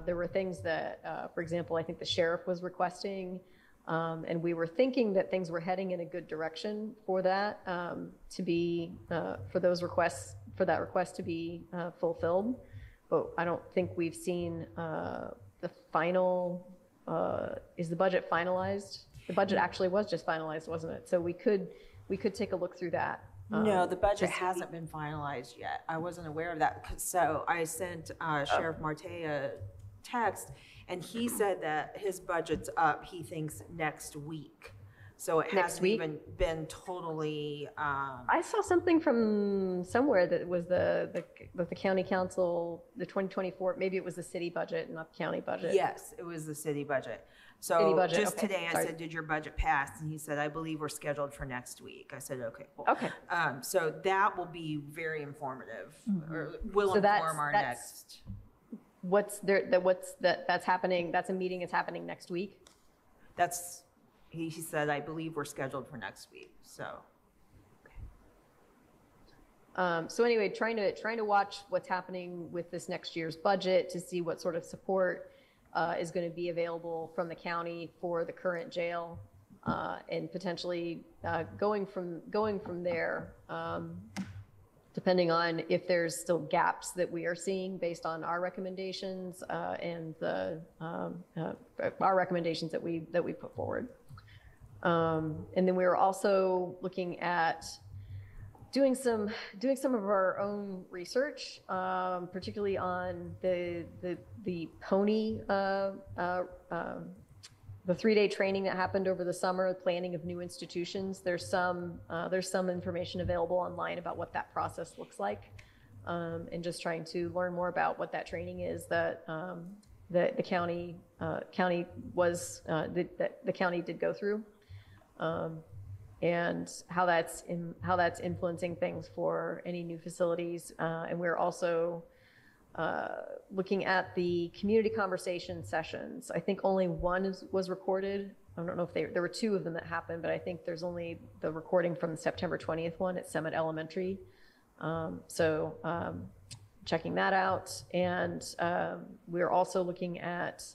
were things that, for example, I think the sheriff was requesting, and we were thinking that things were heading in a good direction for that for that request to be fulfilled. But I don't think we've seen the final. Is the budget finalized? The budget actually was just finalized, wasn't it? So we could take a look through that. No, the budget hasn't been finalized yet. I wasn't aware of that. So I sent Sheriff Marte a text, and he said that his budget's up, he thinks, next week. So it hasn't even been totally. I saw something from somewhere that was the county council, the 2024, maybe it was the city budget, not the county budget. Yes, it was the city budget. So City budget, just okay, today sorry. I said, did your budget pass? And he said, I believe we're scheduled for next week. I said, okay, cool. Okay. So that will be very informative, or will So inform our that's- next. That's happening, that's a meeting that's happening next week? He said, I believe we're scheduled for next week, so. So anyway, trying to watch what's happening with this next year's budget to see what sort of support is going to be available from the county for the current jail, and potentially going from there, depending on if there's still gaps that we are seeing based on our recommendations and our recommendations that we put forward. And then we were also looking at doing some of our own research, particularly on the pony, the 3-day training that happened over the summer, planning of new institutions. There's some information available online about what that process looks like, and just trying to learn more about what that training is that the county did go through, and how that's influencing things for any new facilities. And we're also looking at the community conversation sessions. I think only one was recorded. I don't know if there were two of them that happened, but I think there's only the recording from the September 20th one at Summit Elementary. Checking that out. And we're also looking at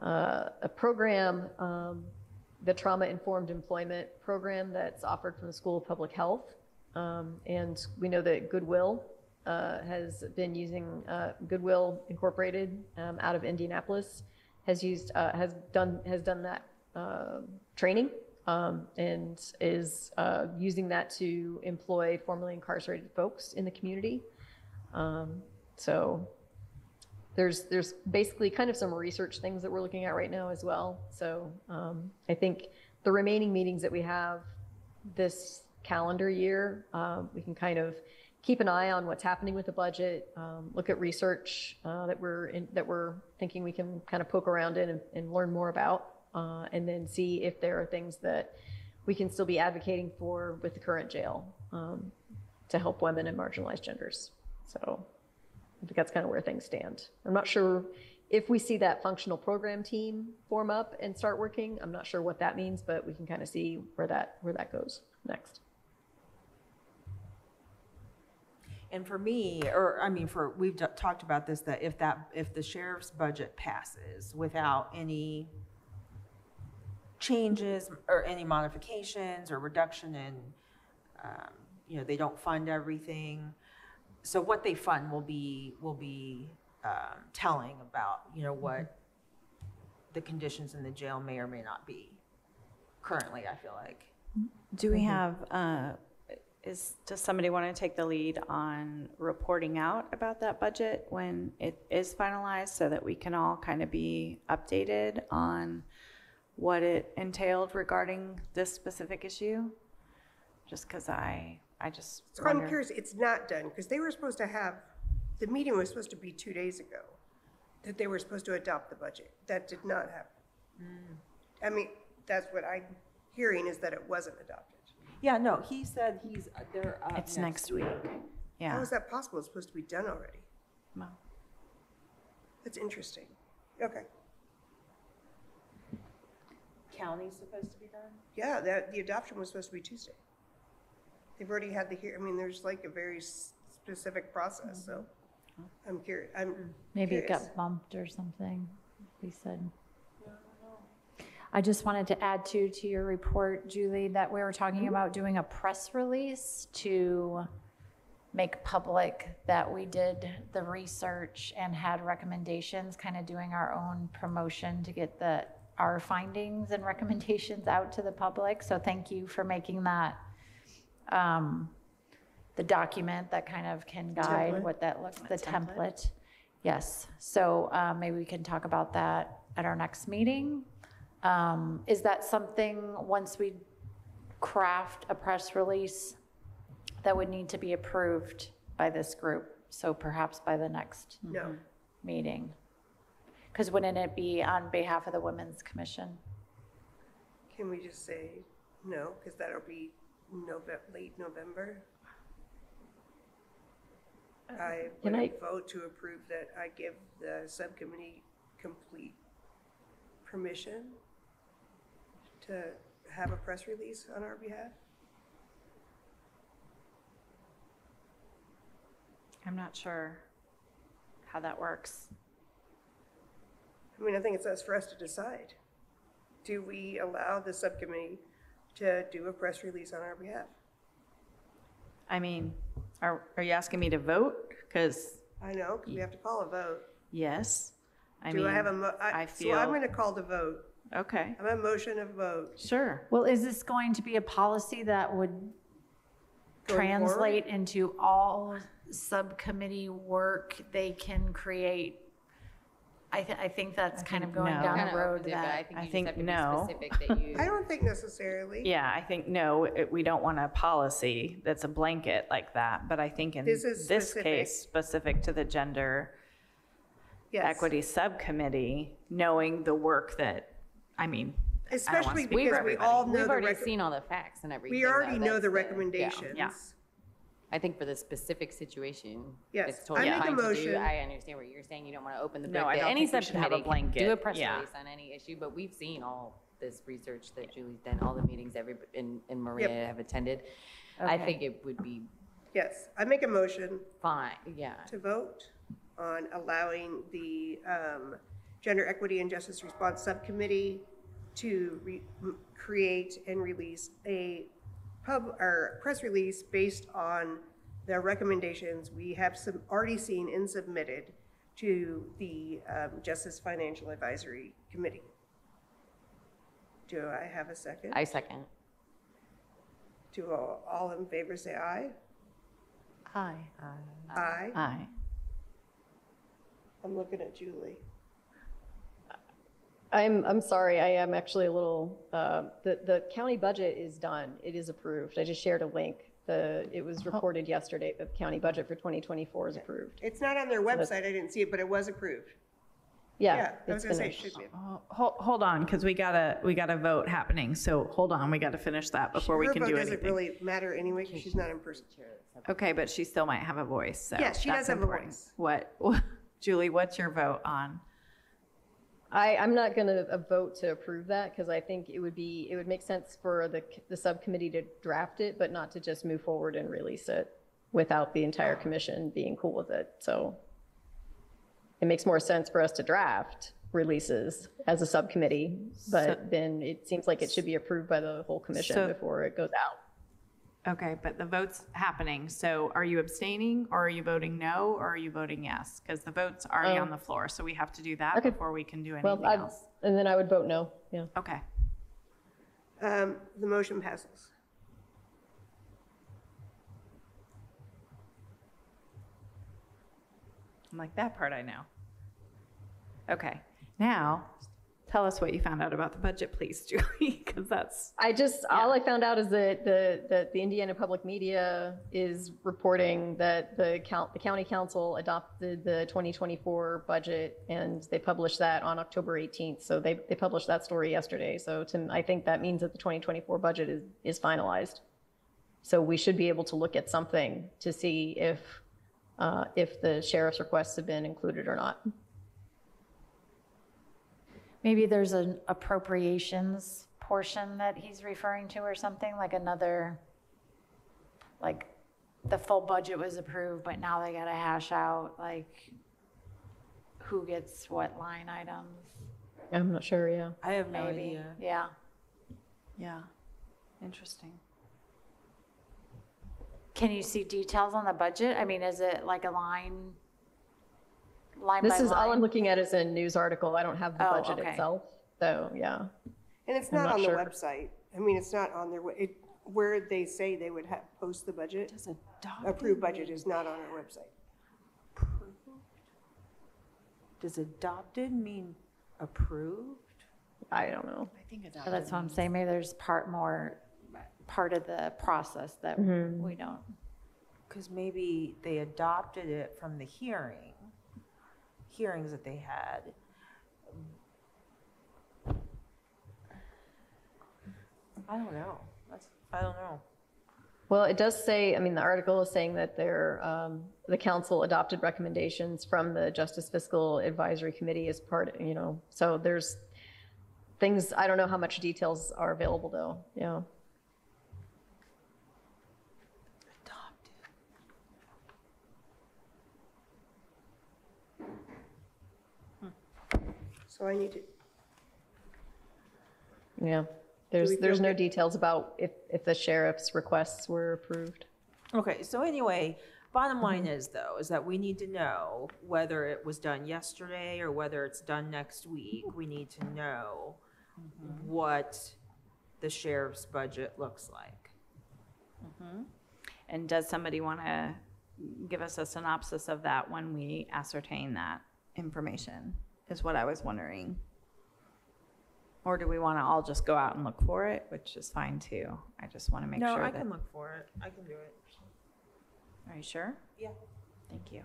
a program, the Trauma-Informed Employment Program that's offered from the School of Public Health. And we know that Goodwill has been using Goodwill Incorporated out of Indianapolis has done that training and is using that to employ formerly incarcerated folks in the community. So there's basically kind of some research things that we're looking at right now as well. So I think the remaining meetings that we have this calendar year, we can kind of keep an eye on what's happening with the budget, look at research that we're thinking we can kind of poke around in and learn more about, and then see if there are things that we can still be advocating for with the current jail to help women and marginalized genders. So I think that's kind of where things stand. I'm not sure if we see that functional program team form up and start working. I'm not sure what that means, but we can kind of see where that goes next. And for me, we've talked about this, that if the sheriff's budget passes without any changes or any modifications or reduction in, they don't fund everything. So what they fund will be telling about, what the conditions in the jail may or may not be currently, I feel like. Do we have, does somebody want to take the lead on reporting out about that budget when it is finalized so that we can all kind of be updated on what it entailed regarding this specific issue? Just because I just So wonder. I'm curious, it's not done, because they were supposed to have, the meeting was supposed to be 2 days ago, that they were supposed to adopt the budget. That did not happen. I mean, that's what I'm hearing, is that it wasn't adopted. Yeah, no, he said they're up It's next week. Yeah. How is that possible? It's supposed to be done already. Well, That's interesting. Okay. County's supposed to be done? Yeah, the adoption was supposed to be Tuesday. They've already had there's like a very specific process, so I'm curious. Maybe it curious. got bumped or something, we said. I just wanted to add to your report, Julie, that we were talking about doing a press release to make public that we did the research and had recommendations, kind of doing our own promotion to get our findings and recommendations out to the public. So thank you for making that the document that kind of can guide Template. what that looks, the template. Yes, so maybe we can talk about that at our next meeting. Is that something, once we craft a press release, that would need to be approved by this group? So perhaps by the next No. meeting? Because wouldn't it be on behalf of the Women's Commission? Can we just say no, because that'll be late November? I Can would I- vote to approve that I give the subcommittee complete permission to have a press release on our behalf. I'm not sure how that works. I mean, I think it's us for us to decide. Do we allow the subcommittee to do a press release on our behalf? I mean, are you asking me to vote? Because I know, 'cause we have to call a vote. yes, Do I have a, I so I'm feel- going to call the vote. okay, I'm a motion of vote. sure. Well, is this going to be a policy that would Going translate into all subcommittee work they can create? I think that's kind of going no. down Kinda a road opened it, but I that, think I you just think have to be no. specific that you. I don't think necessarily. Yeah, I think, no, we don't want a policy that's a blanket like that, but I think in This is this specific. case, specific to the gender Yes. equity subcommittee, knowing the work that, I mean, I don't wanna Especially speak for because we everybody. all know We've the already rec- seen all the facts and everything. we already though. know That's the yeah. recommendations. Yeah. I think for the specific situation, Yes, it's totally I make a fine to do. motion. I understand what you're saying. You don't want to open the No, book. I don't Any think we should have a subcommittee can do a blanket, press yeah. release on any issue, but we've seen all this research that Julie's done, all the meetings in Maria Yep. have attended. I Okay. think it would be Yes, I make a motion fine, yeah. to vote on allowing the Gender Equity and Justice Response Subcommittee to create and release a press release based on the recommendations we have already seen and submitted to the Justice Financial Advisory Committee. Do I have a second? I second. Do all in favor say aye? Aye. Aye. Aye. I'm looking at Julie. I'm sorry, I am actually a little, the county budget is done. It is approved. I just shared a link. It was reported yesterday that the county budget for 2024 is approved. It's not on their website, I didn't see it, but it was approved. Yeah, I was it's gonna say it finished. should be. Hold on, because we got a vote happening. So hold on, we got to finish that before we can do Her vote doesn't anything. really matter anyway, because she's not in person. Okay, but she still might have a voice, so. Yes, she that's does have a important. voice. What, Julie, what's your vote on? I'm not going to vote to approve that because I think it would make sense for the subcommittee to draft it, but not to just move forward and release it without the entire commission being cool with it. So it makes more sense for us to draft releases as a subcommittee, but then it seems like it should be approved by the whole commission So- before it goes out. Okay, but the vote's happening. So are you abstaining or are you voting no or are you voting yes? Because the vote's already on the floor, so we have to do that Okay. before we can do Well, anything else. and then I would vote no, yeah. Okay. The motion passes. I'm like, that part I know. Okay, now tell us what you found out about the budget, please, Julie, because that's, All I found out is that the Indiana Public Media is reporting that the county council adopted the 2024 budget and they published that on October 18th. So they published that story yesterday. So I think that means that the 2024 budget is finalized. So we should be able to look at something to see if the sheriff's requests have been included or not. Maybe there's an appropriations portion that he's referring to or something, like another, like the full budget was approved, but now they gotta hash out like who gets what line items. I'm not sure, yeah. I have no Maybe, idea. yeah. yeah, interesting. Can you see details on the budget? I mean, is it like a line by This is all I'm line? looking at is a news article. I don't have the Oh, budget okay. itself. So, yeah. And it's I'm not not on the sure. website. I mean, it's not on their, where they say they would post the budget. Does adopted Approved budget is not on our website. Does adopted mean approved? I don't know. I think adopted. So that's what I'm saying. Maybe there's part of the process that we don't. Because maybe they adopted it from the hearings that they had. I don't know. I don't know. Well, it does say, I mean, the article is saying that the council adopted recommendations from the Justice Fiscal Advisory Committee as part, so there's things, I don't know how much details are available though, yeah. So I need to, Yeah, we feel there's no good? details about if the sheriff's requests were approved. Okay, so anyway, bottom line is though, is that we need to know whether it was done yesterday or whether it's done next week. We need to know what the sheriff's budget looks like. And does somebody want to give us a synopsis of that when we ascertain that information, is what I was wondering. Or do we want to all just go out and look for it, which is fine too? I just want to make No, sure I that. can look for it. I can do it. Are you sure? Yeah. Thank you.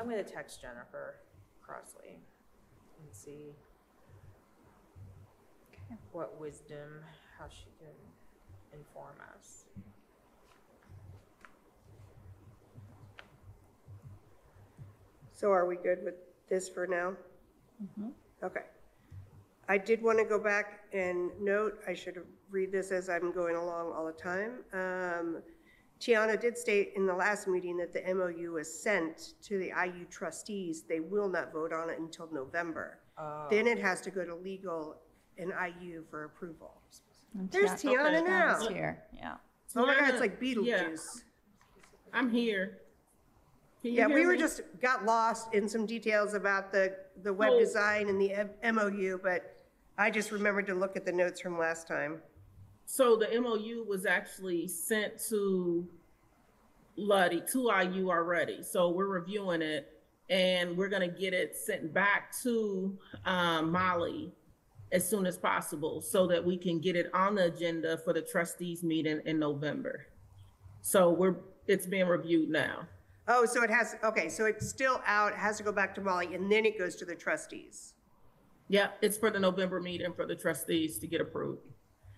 I'm gonna text Jennifer Crossley and see what wisdom, how she can inform us. So are we good with this for now? Okay. I did want to go back and note, I should read this as I'm going along all the time. Tiana did state in the last meeting that the MOU was sent to the IU trustees. They will not vote on it until November. Then it has to go to legal and IU for approval. There's Tiana now. Tiana's here, yeah. Oh my God, it's like Beetlejuice. I'm here. Can you Yeah, hear we were me? just, got lost in some details about the web Oh. design and the MOU, but I just remembered to look at the notes from last time. So the MOU was actually sent to Luddy, to IU already. So we're reviewing it and we're gonna get it sent back to Molly as soon as possible so that we can get it on the agenda for the trustees meeting in November. So it's being reviewed now. Oh, so it has, okay, so it's still out, it has to go back to Molly, and then it goes to the trustees. Yeah, it's for the November meeting for the trustees to get approved.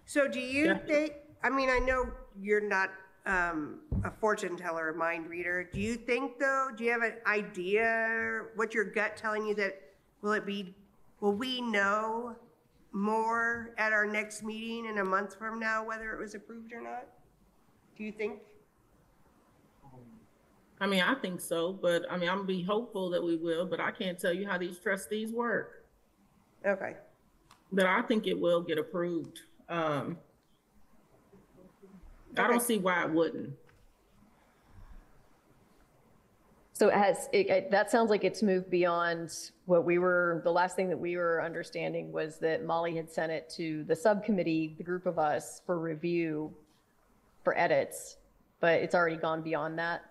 So do you Yeah. think, I mean, I know you're not a fortune teller or mind reader. Do you think though, do you have an idea, what your gut telling you that, will we know more at our next meeting in a month from now, whether it was approved or not? Do you think? I mean, I think so, but I mean, I'm gonna be hopeful that we will, but I can't tell you how these trustees work. Okay. But I think it will get approved. I don't see why it wouldn't. So that sounds like it's moved beyond what the last thing that we were understanding was that Molly had sent it to the subcommittee, the group of us, for review, for edits, but it's already gone beyond that.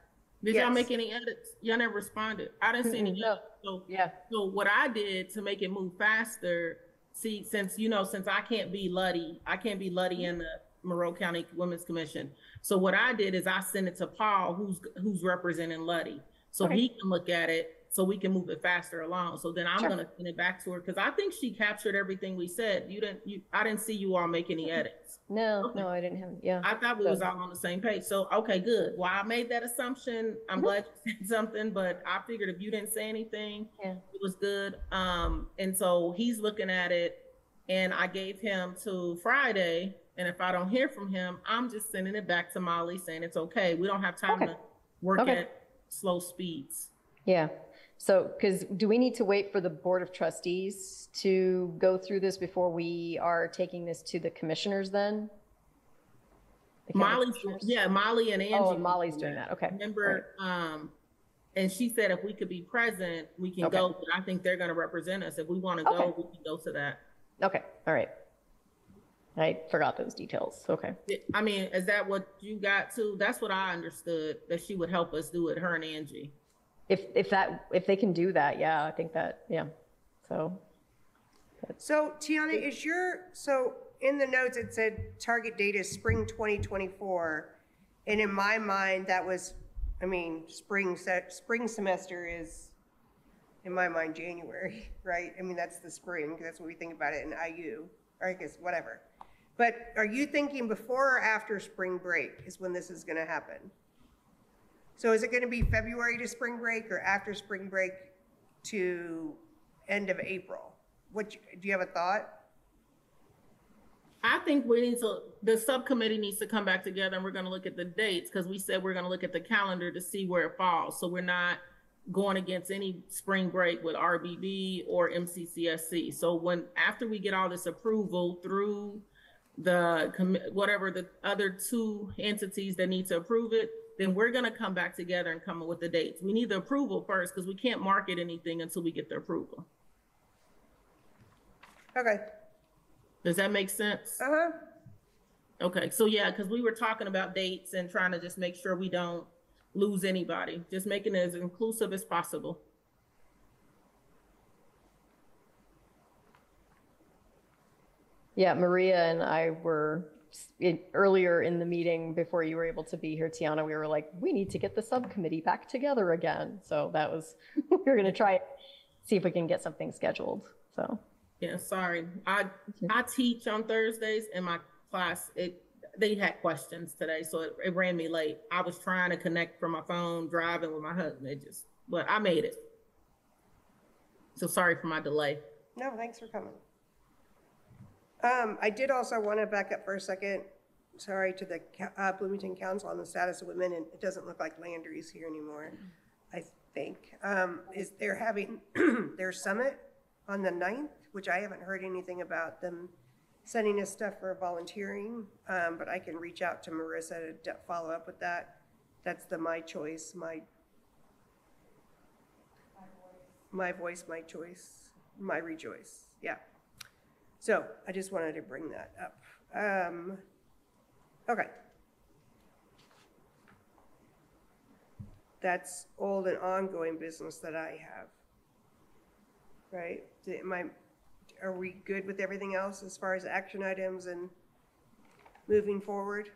Did y'all Yes. make any edits? Y'all never responded. I didn't see any No. edits. So, Yeah. so what I did to make it move faster, see, since I can't be Luddy in the Monroe County Women's Commission. So what I did is I sent it to Paul, who's representing Luddy. So Okay. he can look at it so we can move it faster along. So then I'm Sure. gonna send it back to her because I think she captured everything we said. I didn't see you all make any edits. No, Okay. no, I didn't have, yeah. I thought we was all on the same page. So, okay, good. Well, I made that assumption. I'm glad you said something, but I figured if you didn't say anything, Yeah. it was good. And so he's looking at it and I gave him to Friday. And if I don't hear from him, I'm just sending it back to Molly saying it's okay. We don't have time Okay. to work Okay. at slow speeds. Yeah. So, because do we need to wait for the Board of Trustees to go through this before we are taking this to the commissioners then? The county commissioners? Molly and Angie. Oh, and Molly's doing that. Okay. Remember, and she said if we could be present, we can Okay. go, but I think they're gonna represent us. If we wanna go, Okay. we can go to that. Okay. All right. I forgot those details. Okay. I mean, is that what you got too? That's what I understood, that she would help us do it, her and Angie. If they can do that, yeah, I think that, yeah. So, So Tiana, so in the notes, it said target date is spring 2024. And in my mind, that was, I mean, spring semester is, in my mind, January, right? I mean, that's the spring, because that's what we think about it in IU, or I guess, whatever. But are you thinking before or after spring break is when this is gonna happen? So is it gonna be February to spring break or after spring break to end of April? Do you have a thought? I think the subcommittee needs to come back together and we're gonna look at the dates, because we said we're gonna look at the calendar to see where it falls. So we're not going against any spring break with RBB or MCCSC. So after we get all this approval through whatever the other two entities that need to approve it, then we're gonna come back together and come up with the dates. We need the approval first because we can't market anything until we get the approval. Okay. Does that make sense? Uh-huh. Okay, so yeah, because we were talking about dates and trying to just make sure we don't lose anybody, just making it as inclusive as possible. yeah, Maria and I were earlier in the meeting, before you were able to be here, Tiana, we were like, we need to get the subcommittee back together again. So that was, we were going to try see if we can get something scheduled. So Yeah, sorry. I teach on Thursdays in my class. They had questions today, so it ran me late. I was trying to connect from my phone, driving with my husband. But I made it. So sorry for my delay. No, thanks for coming. I did also want to back up for a second. Sorry to the Bloomington Council on the status of women, and it doesn't look like Landry's here anymore, I think. They're having their summit on the 9th, which I haven't heard anything about them sending us stuff for volunteering, but I can reach out to Marissa to follow up with that. That's the My Choice, My Voice, My Choice, My Rejoice. Yeah. So I just wanted to bring that up. Okay. That's old and ongoing business that I have. Right? Are we good with everything else as far as action items and moving forward?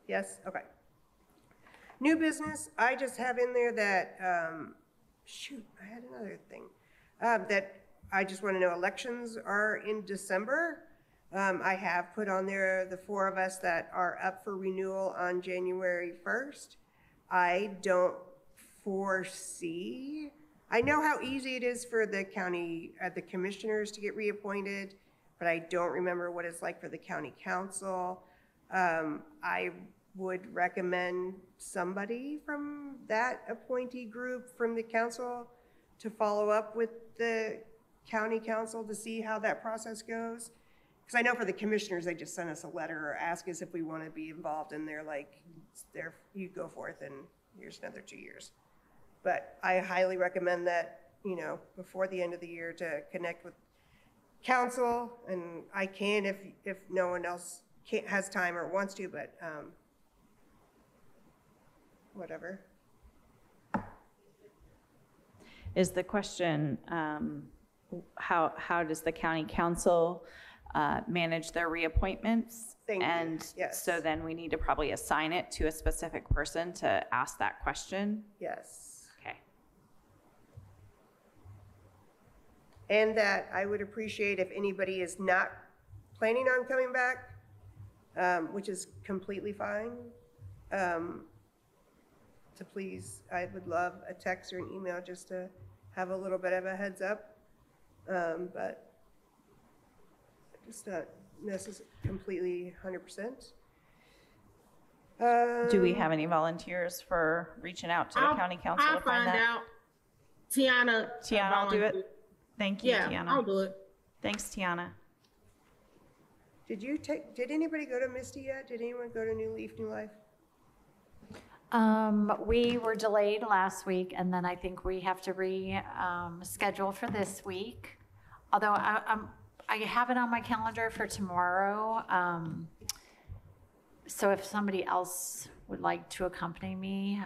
Yes? Okay. New business, I just have in there that, I had another thing. That I just want to know elections are in December. I have put on there the 4 of us that are up for renewal on January 1st. I don't foresee, I know how easy it is for the county, the commissioners to get reappointed, but I don't remember what it's like for the county council. I would recommend somebody from that appointee group from the council to follow up with the county council to see how that process goes. Because I know for the commissioners, they just send us a letter or ask us if we want to be involved, and they're like, you go forth and here's another 2 years. But I highly recommend that, before the end of the year to connect with council, and I can if no one else has time or wants to, but whatever. Is the question, how does the county council manage their reappointments? Thank you. And Yes. so then we need to probably assign it to a specific person to ask that question? Yes. Okay. And that I would appreciate if anybody is not planning on coming back, which is completely fine, to please, I would love a text or an email just to have a little bit of a heads up. But it's not necessarily completely 100%. Do we have any volunteers for reaching out to the county council I'll to find find that? out. Tiana. Tiana will do it? Thank you, Yeah, Tiana. I'll do it. Thanks, Tiana. Did anybody go to Misty yet? Did anyone go to New Leaf, New Life? We were delayed last week, and then I think we have to schedule for this week. Although I have it on my calendar for tomorrow. So if somebody else would like to accompany me,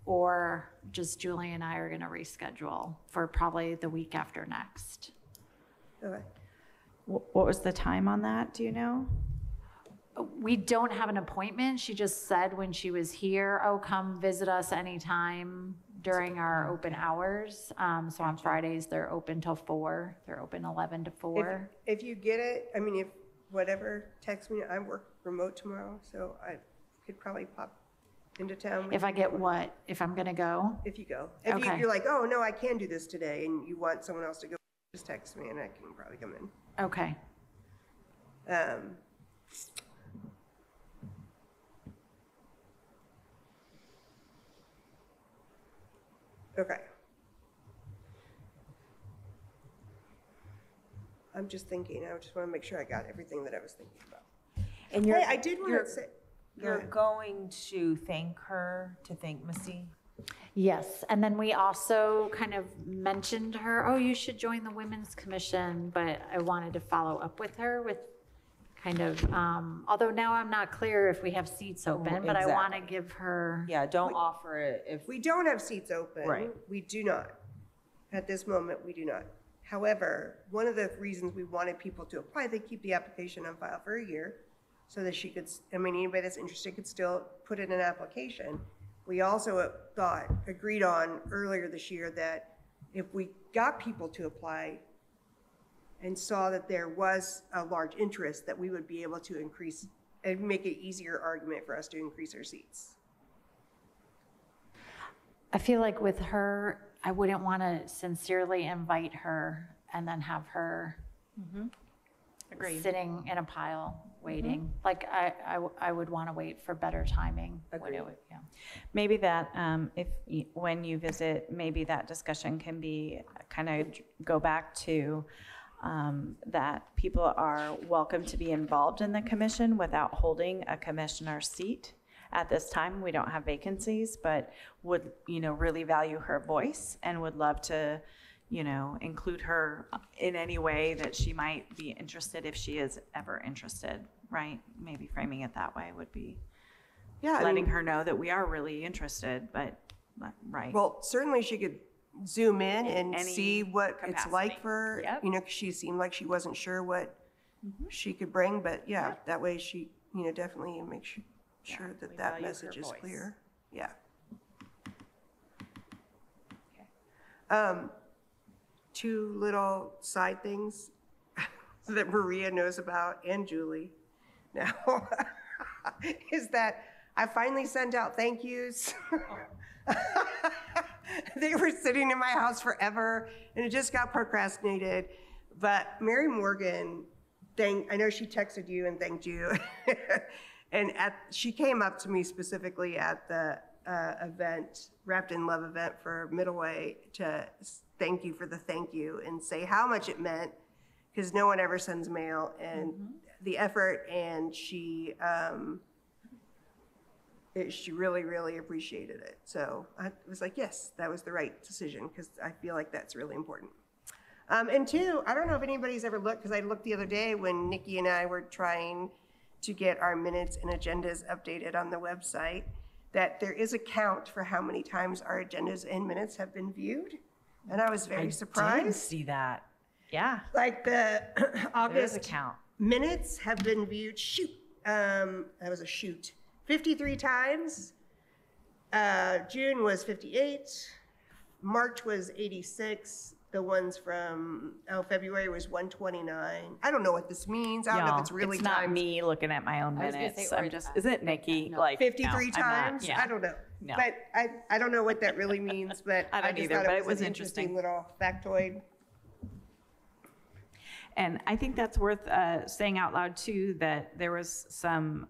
or just Julie and I are going to reschedule for probably the week after next. Okay. What was the time on that? Do you know? We don't have an appointment. She just said when she was here, oh, come visit us anytime during our open hours. So on Fridays, they're open till 4. They're open 11 to 4. If you get it, if whatever, text me. I work remote tomorrow, so I could probably pop into town. If I get what? If I'm going to go? If you go. If Okay. you're like, oh, no, I can do this today, and you want someone else to go, just text me, and I can probably come in. Okay. Okay. I'm just thinking, I just want to make sure I got everything that I was thinking about. And Hey, I did want to say, You're going to thank Missy? Yes, and then we also kind of mentioned her, oh, you should join the Women's Commission, but I wanted to follow up with her with kind of, although now I'm not clear if we have seats open, but I want to give her. Yeah, don't offer it if, we don't have seats open. Right. We do not. At this moment, we do not. However, one of the reasons we wanted people to apply, they keep the application on file for a year so that she could, I mean, anybody that's interested could still put in an application. We also agreed on earlier this year that if we got people to apply and saw that there was a large interest, that we would be able to increase and make an easier argument for us to increase our seats. I feel like with her, I wouldn't want to sincerely invite her and then have her Agreed. sitting in a pile waiting. Like I would want to wait for better timing. when it would- yeah. Maybe that, when you visit, maybe that discussion can be, kind of go back to that people are welcome to be involved in the commission without holding a commissioner's seat. At this time, we don't have vacancies, but would, really value her voice and would love to, include her in any way that she might be interested, if she is ever interested, right? Maybe framing it that way would be letting her know that we are really interested, but, right. Well, certainly she could zoom in and any see what it's like capacity. for, Yep. 'Cause she seemed like she wasn't sure what she could bring, but that way she, definitely make sure we that value her message is voice. clear. Yeah. Okay. Two little side things that Maria knows about, and Julie now, is that I finally sent out thank yous. They were sitting in my house forever, and it just got procrastinated. But Mary Morgan, I know she texted you and thanked you. And she came up to me specifically at the event, Wrapped in Love event for Middleway, to thank you for the thank you and say how much it meant, because no one ever sends mail, and the effort, and she really, really appreciated it. So I was like, yes, that was the right decision, because I feel like that's really important. And two, I don't know if anybody's ever looked, because I looked the other day when Nikki and I were trying to get our minutes and agendas updated on the website, that there is a count for how many times our agendas and minutes have been viewed. And I was very surprised. I didn't see that. Yeah, Like the there's a August count. minutes have been viewed, that was a shoot, 53 times. June was 58. March was 86. The ones from, February was 129. I don't know what this means. I don't know if it's really It's not times. me looking at my own I was gonna minutes. say, or I'm just, is it Nikki? No. Like, 53 no, I'm not. times? Yeah. I don't know. No. But I don't know what that really means, but I don't just either, thought but it it was was an interesting. interesting little factoid. And I think that's worth saying out loud too, that there was some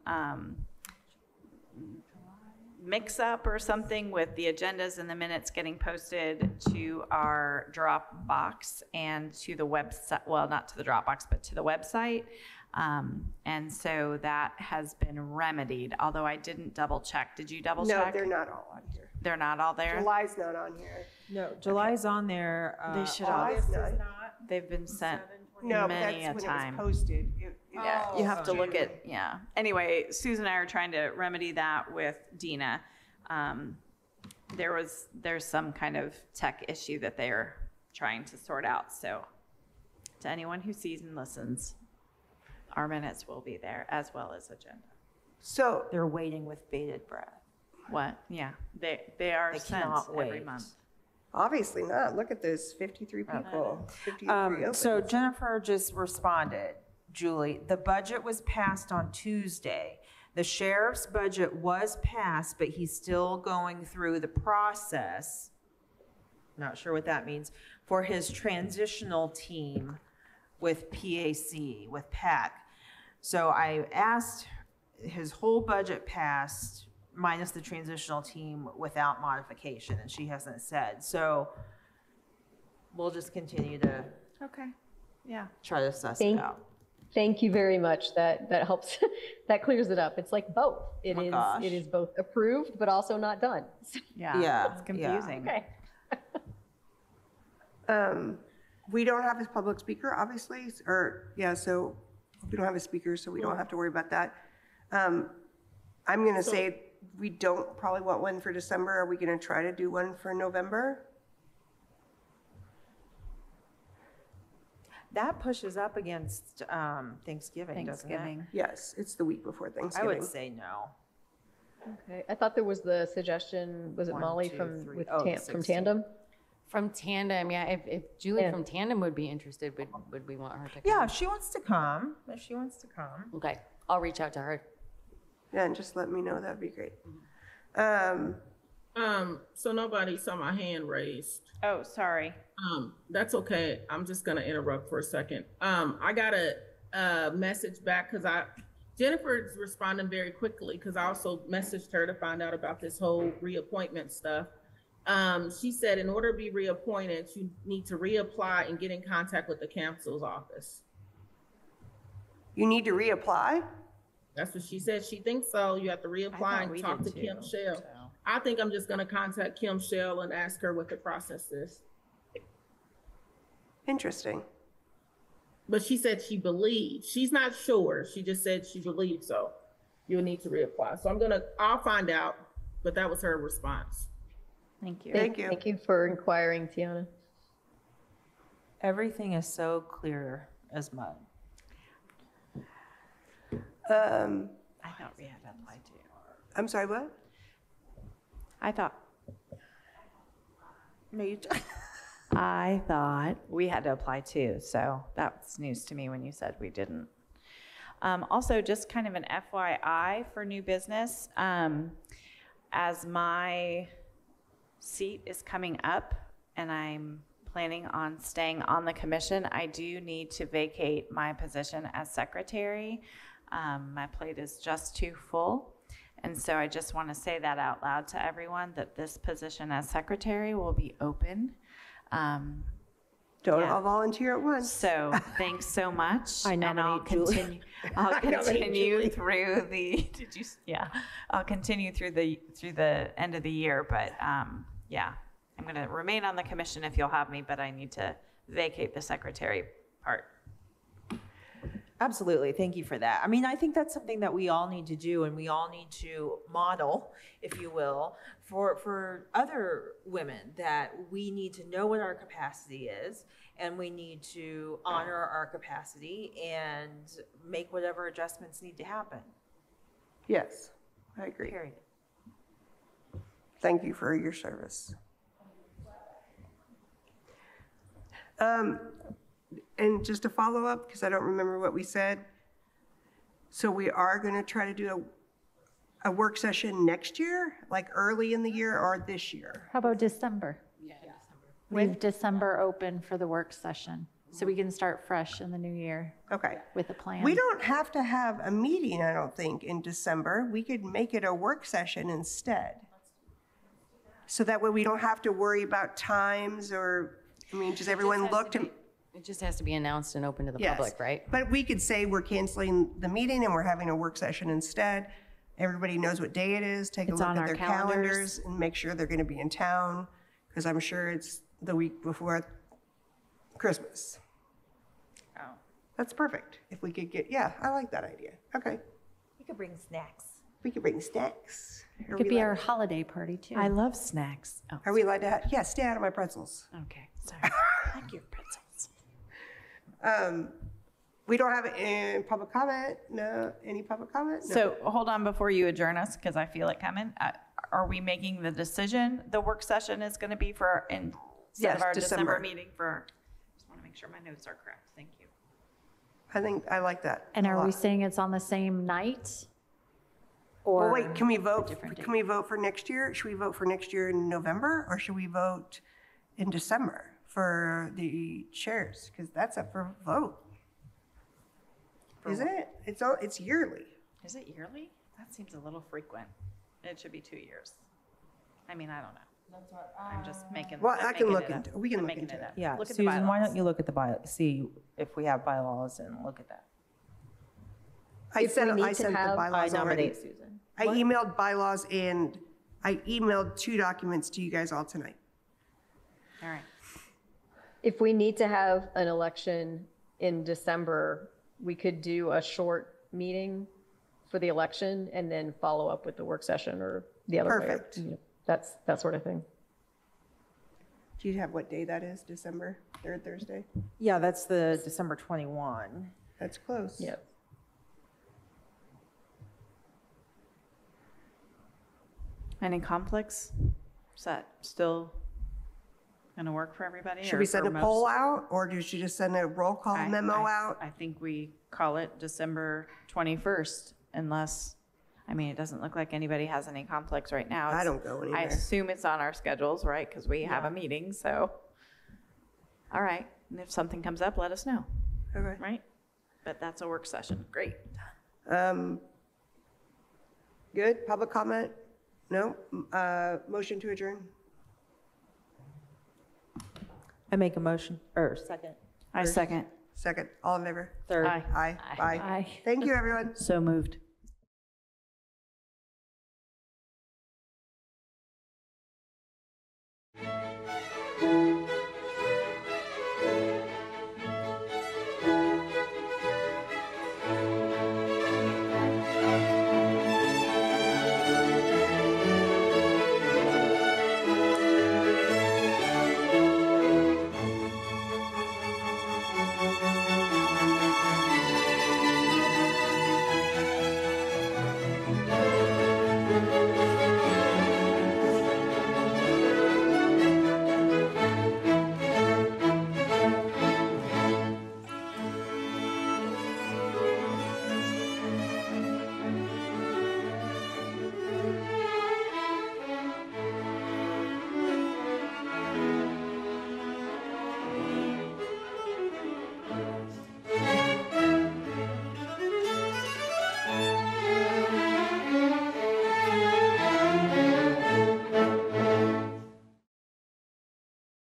mix-up or something with the agendas and the minutes getting posted to our Dropbox and to the website, well, not to the Dropbox, but to the website. And so that has been remedied, although I didn't double check. Did you double No, check? they're not all on here. They're not all there? July's not on here. No, July's on there. They should all- August is August not. They've been sent No, but many a that's when time. it was posted. Yeah, you have to look at, yeah. Anyway, Susan and I are trying to remedy that with Dina. There's some kind of tech issue that they're trying to sort out. So to anyone who sees and listens, our minutes will be there as well as agenda. So They're waiting with bated breath. What? Yeah, they are They sent cannot every wait. month. obviously not. Look at those 53 people. 53 opens. So Jennifer just responded, Julie, the budget was passed on Tuesday. The sheriff's budget was passed, but he's still going through the process, not sure what that means, for his transitional team with PAC, with PAC. So I asked, his whole budget passed minus the transitional team without modification, and she hasn't said. So we'll just continue to Okay, yeah. try to suss it out. Thank you very much. That helps. That clears it up. It's like both. Oh my gosh. It is both approved, but also not done. Yeah, Yeah, it's confusing. Okay. We don't have a public speaker, obviously, so we don't have a speaker, so we don't have to worry about that. I'm going to say we don't probably want one for December. Are we going to try to do one for November? that pushes up against Thanksgiving, doesn't it? Thanksgiving. Yes, it's the week before I Thanksgiving. would say no. Okay, I thought there was the suggestion, was it 1, Molly 2, from, 3. with Oh, the from 16th. Tandem? From Tandem, yeah, if Julie Yeah. from Tandem would be interested, would we want her to come? Yeah, if she wants to come, Okay, I'll reach out to her. Yeah, and just let me know, that'd be great. So nobody saw my hand raised. Oh, sorry. That's okay. I'm just gonna interrupt for a second. I got a message back because Jennifer's responding very quickly because I also messaged her to find out about this whole reappointment stuff. She said in order to be reappointed, you need to reapply and get in contact with the council's office. You need to reapply? That's what she said. She thinks so. You have to reapply and talk to Kim Shell. I think I'm just gonna contact Kim Shell and ask her what the process is. Interesting. But she said she believes. She's not sure. She just said she believes so. You'll need to reapply. So I'll find out. But that was her response. Thank you. Thank you. Thank you for inquiring, Tiana. Everything is so clear as mud. I thought we had to apply too. I'm sorry, what? I thought No, you. I thought we had to apply too, so that's news to me when you said we didn't. Also, just kind of an FYI for new business, as my seat is coming up and I'm planning on staying on the commission, I do need to vacate my position as secretary. My plate is just too full. And so I just want to say that out loud to everyone, that this position as secretary will be open. Don't Yeah. all volunteer at once. So thanks so much. I and I'll nominate Julie. continue. I'll I nominate continue Julie. through the. Did you? Yeah, I'll continue through the end of the year. But yeah, I'm going to remain on the commission if you'll have me. But I need to vacate the secretary part. Absolutely. Thank you for that. I mean, I think that's something that we all need to do, and we all need to model, if you will, for other women, that we need to know what our capacity is, and we need to honor our capacity and make whatever adjustments need to happen. Yes, I agree. Period. Thank you for your service. And just to follow up, because I don't remember what we said. So we are going to try to do a work session next year, like early in the year or this year? How about December? Yeah, December. Leave December open for the work session, so we can start fresh in the new year Okay. with a plan. We don't have to have a meeting, I don't think, in December. We could make it a work session instead. So that way we don't have to worry about times or, I mean, does everyone look to? It just has to be announced and open to the Yes. public, right? But we could say we're canceling the meeting and we're having a work session instead. Everybody knows what day it is, take a It's look on at our their calendars. calendars and make sure they're gonna be in town, because I'm sure it's the week before Christmas. Oh. That's perfect. If we could get, yeah, I like that idea. Okay. You could bring snacks. We could bring snacks. Are Could we be our allowed- holiday party too. I love snacks. Oh, Are we allowed to have, yeah, stay out of my pretzels. okay. Sorry. I like your pretzels. We don't have public comment? No, any public comment? No. So hold on before you adjourn us, because I feel it coming. Are we making the decision the work session is going to be for instead Yes, of our December. December meeting for? Just want to make sure my notes are correct. Thank you. I think, I like that. And a are we lot. saying it's on the same night? Or? Well, wait, can we vote, different can we vote for next year? Should we vote for next year in November, or should we vote in December for the chairs? Because that's up for vote. Isn't it? It's yearly. Is it yearly? That seems a little frequent. It should be 2 years. I mean, I don't know. I'm just making. Well, I'm I can making look it up. into, we can I'm look making into it it. up. Yeah, Look at the Susan, why bylaws. don't you look at the see if we have bylaws and look at that. I If we sent need to the have- bylaws I already. nominate Susan. I emailed bylaws and I emailed 2 documents to you guys all tonight. All right. If we need to have an election in December, we could do a short meeting for the election and then follow up with the work session or the other way. Perfect. That's that sort of thing. Do you have what day that is? December, third Thursday? Yeah, that's the December 21. That's close. Yep. Any conflicts? Is that still gonna work for everybody? Should or we send for a most? poll out, or should you just send a roll call memo out? I think we call it December 21st, unless, I mean, it doesn't look like anybody has any conflicts right now. I It's- don't go I anywhere. assume it's on our schedules, right? Because we have a meeting, so. All right, and if something comes up, let us know, Okay. right? But that's a work session, great. Good, public comment? No? Motion to adjourn? I make a motion, or second, I second. Second, all in favor? third. Aye. Aye, bye. Aye. Thank you, everyone. So moved.